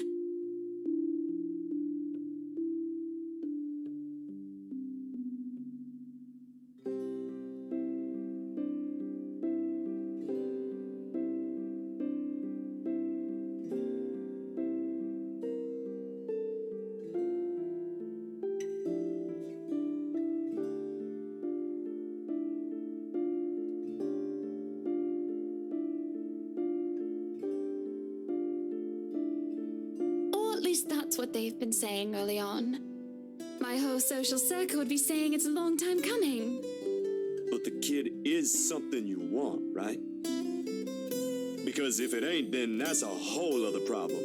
At least that's what they've been saying early on. My whole social circle would be saying it's a long time coming. But the kid is something you want, right? Because if it ain't, then that's a whole other problem.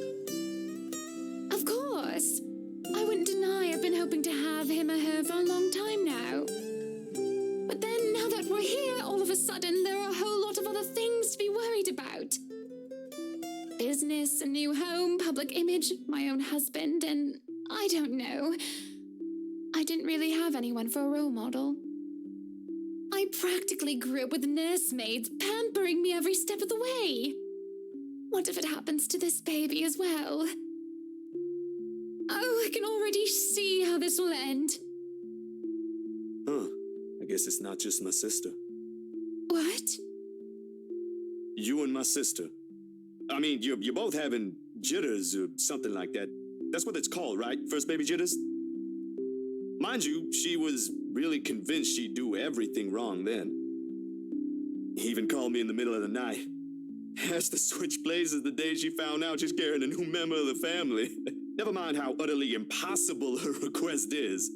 Of course. I wouldn't deny I've been hoping to have him or her for a long time now. But then, now that we're here, all of a sudden, there are a whole lot of other things to be worried about. Business, a new home, public image, my own husband, and I don't know. I didn't really have anyone for a role model. I practically grew up with nursemaids pampering me every step of the way. What if it happens to this baby as well? Oh, I can already see how this will end. Huh. I guess it's not just my sister. What? You and my sister. I mean, you're both having jitters or something like that. That's what it's called, right? First baby jitters? Mind you, she was really convinced she'd do everything wrong then. He even called me in the middle of the night. Asked to switch places the day she found out she's carrying a new member of the family. Never mind how utterly impossible her request is.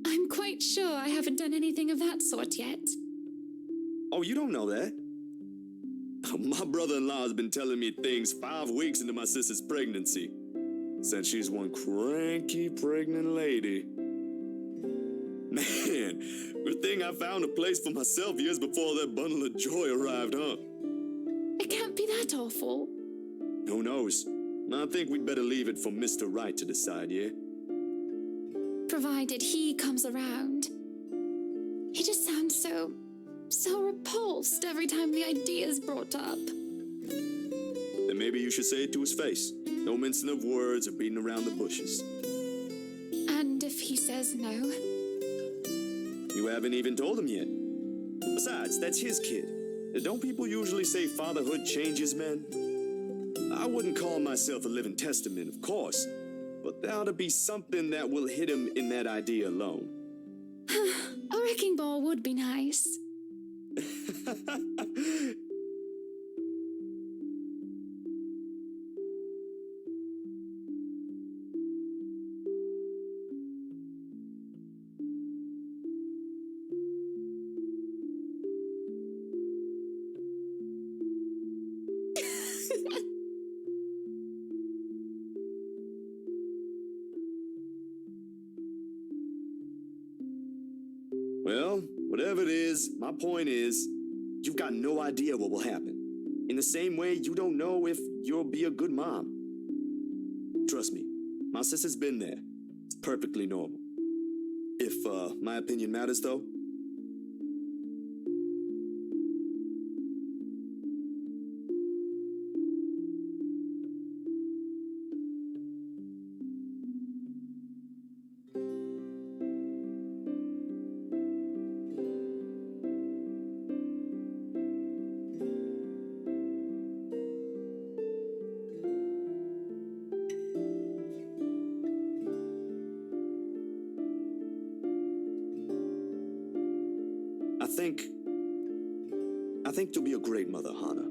I'm quite sure I haven't done anything of that sort yet. Oh, you don't know that? My brother-in-law has been telling me things 5 weeks into my sister's pregnancy. Said she's one cranky pregnant lady. thing I found a place for myself years before that bundle of joy arrived, huh? It can't be that awful. Who knows? I think we'd better leave it for Mr. Right to decide, yeah? Provided he comes around. He just sounds so repulsed every time the idea is brought up. Then maybe you should say it to his face. No mincing of words or beating around the bushes. And if he says no? You haven't even told him yet. Besides, that's his kid. Don't people usually say fatherhood changes men? I wouldn't call myself a living testament, of course, but there ought to be something that will hit him in that idea alone. A wrecking ball would be nice. Well, whatever it is, my point is, you've got no idea what will happen. In the same way, you don't know if you'll be a good mom. Trust me, my sister's been there. It's perfectly normal. If, my opinion matters, though, I think you'll be a great mother, Hannah.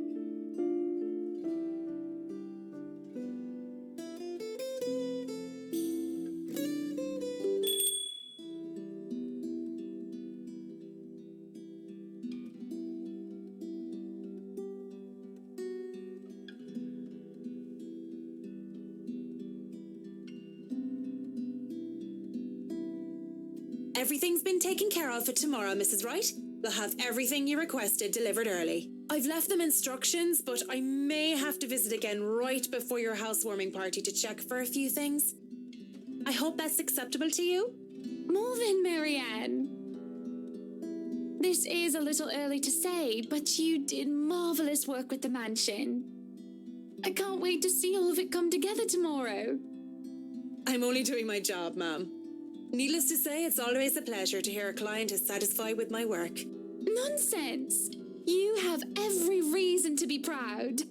Everything's been taken care of for tomorrow, Mrs. Wright. We'll have everything you requested delivered early. I've left them instructions, but I may have to visit again right before your housewarming party to check for a few things. I hope that's acceptable to you. More than Marianne. This is a little early to say, but you did marvelous work with the mansion. I can't wait to see all of it come together tomorrow. I'm only doing my job, ma'am. Needless to say, it's always a pleasure to hear a client is satisfied with my work. Nonsense! You have every reason to be proud.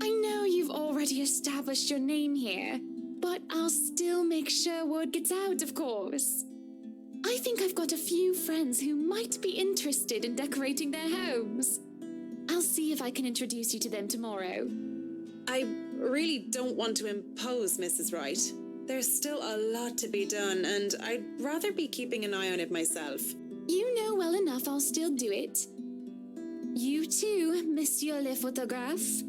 I know you've already established your name here, but I'll still make sure word gets out, of course. I think I've got a few friends who might be interested in decorating their homes. I'll see if I can introduce you to them tomorrow. I really don't want to impose, Mrs. Wright. There's still a lot to be done, and I'd rather be keeping an eye on it myself. You know well enough I'll still do it. You too, Monsieur le Photographe.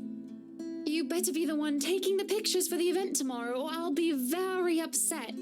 You better be the one taking the pictures for the event tomorrow, or I'll be very upset.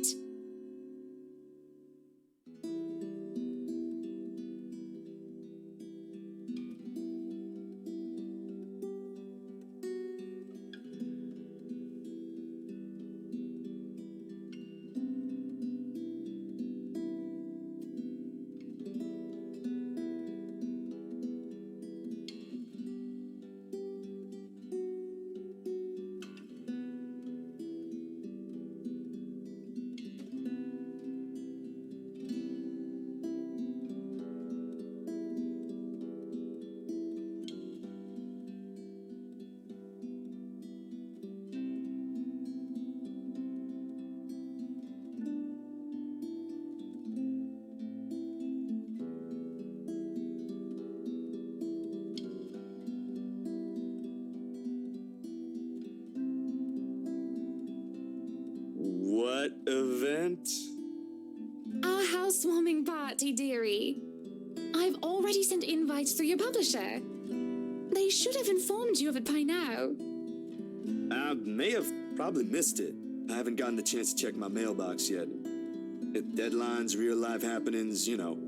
What event? Our housewarming party, dearie. I've already sent invites through your publisher. They should have informed you of it by now. I may have probably missed it. I haven't gotten the chance to check my mailbox yet. Deadlines, real life happenings, you know.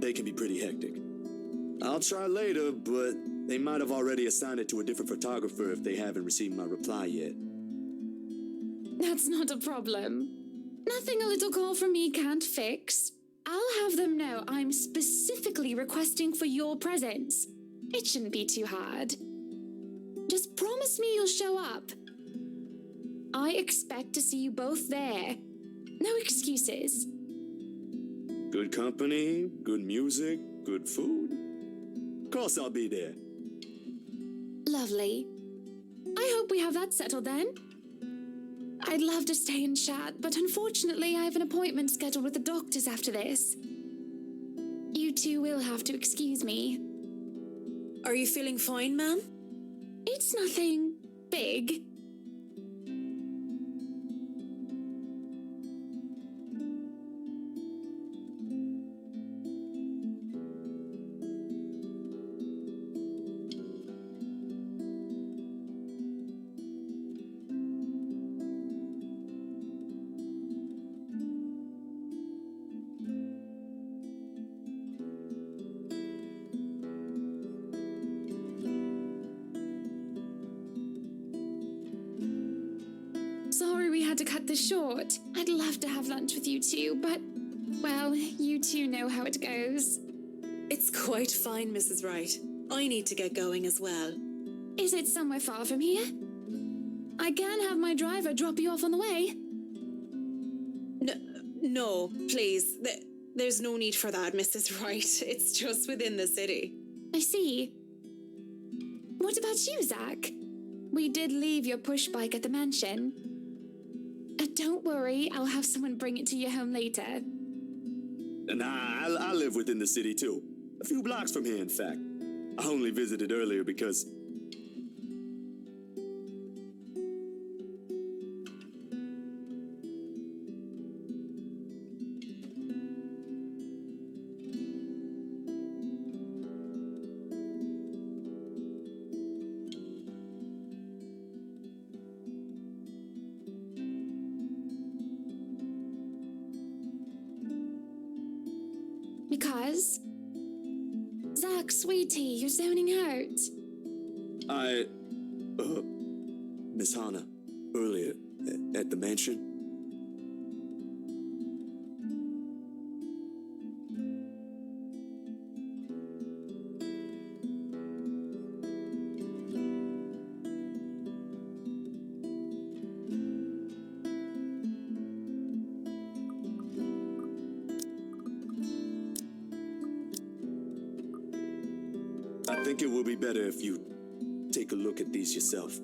They can be pretty hectic. I'll try later, but they might have already assigned it to a different photographer if they haven't received my reply yet. That's not a problem. Nothing a little call from me can't fix. I'll have them know I'm specifically requesting for your presence. It shouldn't be too hard. Just promise me you'll show up. I expect to see you both there. No excuses. Good company, good music, good food. Of course I'll be there. Lovely. I hope we have that settled then. I'd love to stay and chat, but unfortunately I have an appointment scheduled with the doctors after this. You two will have to excuse me. Are you feeling fine, ma'am? It's nothing big. Sorry we had to cut this short. I'd love to have lunch with you two, but, well, you two know how it goes. It's quite fine, Mrs. Wright. I need to get going as well. Is it somewhere far from here? I can have my driver drop you off on the way. No, please. There's no need for that, Mrs. Wright. It's just within the city. I see. What about you, Zach? We did leave your push bike at the mansion. Don't worry, I'll have someone bring it to your home later. Nah, I live within the city too. A few blocks from here, in fact. I only visited earlier because... Because? Zach, sweetie, you're zoning out. Miss Hannah, earlier, at the mansion. I think it will be better if you take a look at these yourself.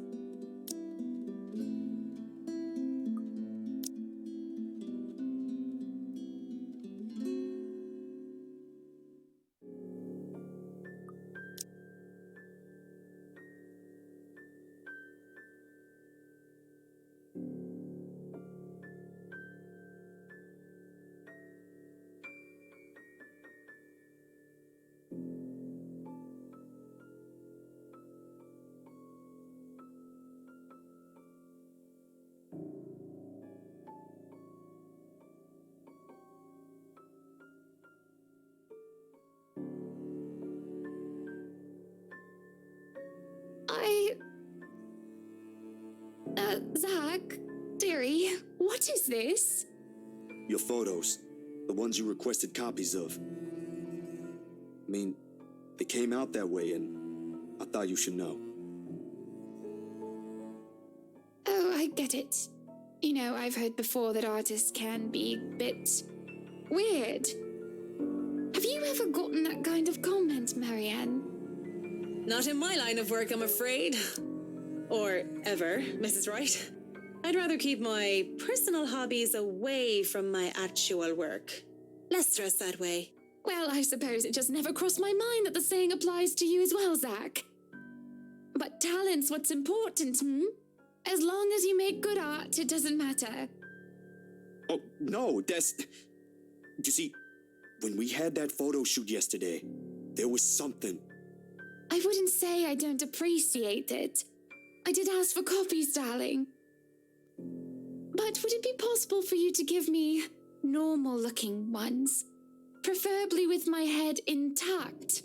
Zach, dearie, what is this? Your photos. The ones you requested copies of. I mean, they came out that way and I thought you should know. Oh, I get it. You know, I've heard before that artists can be a bit weird. Have you ever gotten that kind of comment, Marianne? Not in my line of work, I'm afraid. Or ever, Mrs. Wright. I'd rather keep my personal hobbies away from my actual work. Less stress that way. Well, I suppose it just never crossed my mind that the saying applies to you as well, Zach. But talent's what's important, As long as you make good art, it doesn't matter. Oh, no, that's... You see, when we had that photo shoot yesterday, there was something. I wouldn't say I don't appreciate it. I did ask for copies, darling. But would it be possible for you to give me normal-looking ones? preferably with my head intact.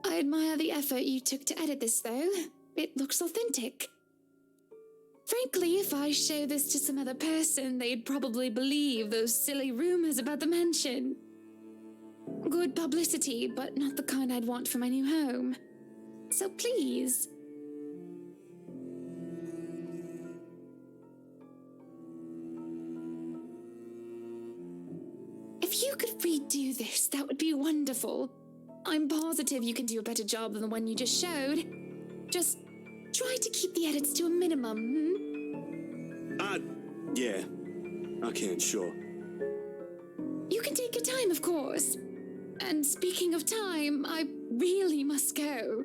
I admire the effort you took to edit this, though. It looks authentic. Frankly, if I show this to some other person, they'd probably believe those silly rumors about the mansion. Good publicity, but not the kind I'd want for my new home. So please. If you could redo this, that would be wonderful. I'm positive you can do a better job than the one you just showed. Just try to keep the edits to a minimum, Yeah. I can't, sure. You can take your time, of course. And speaking of time, I really must go.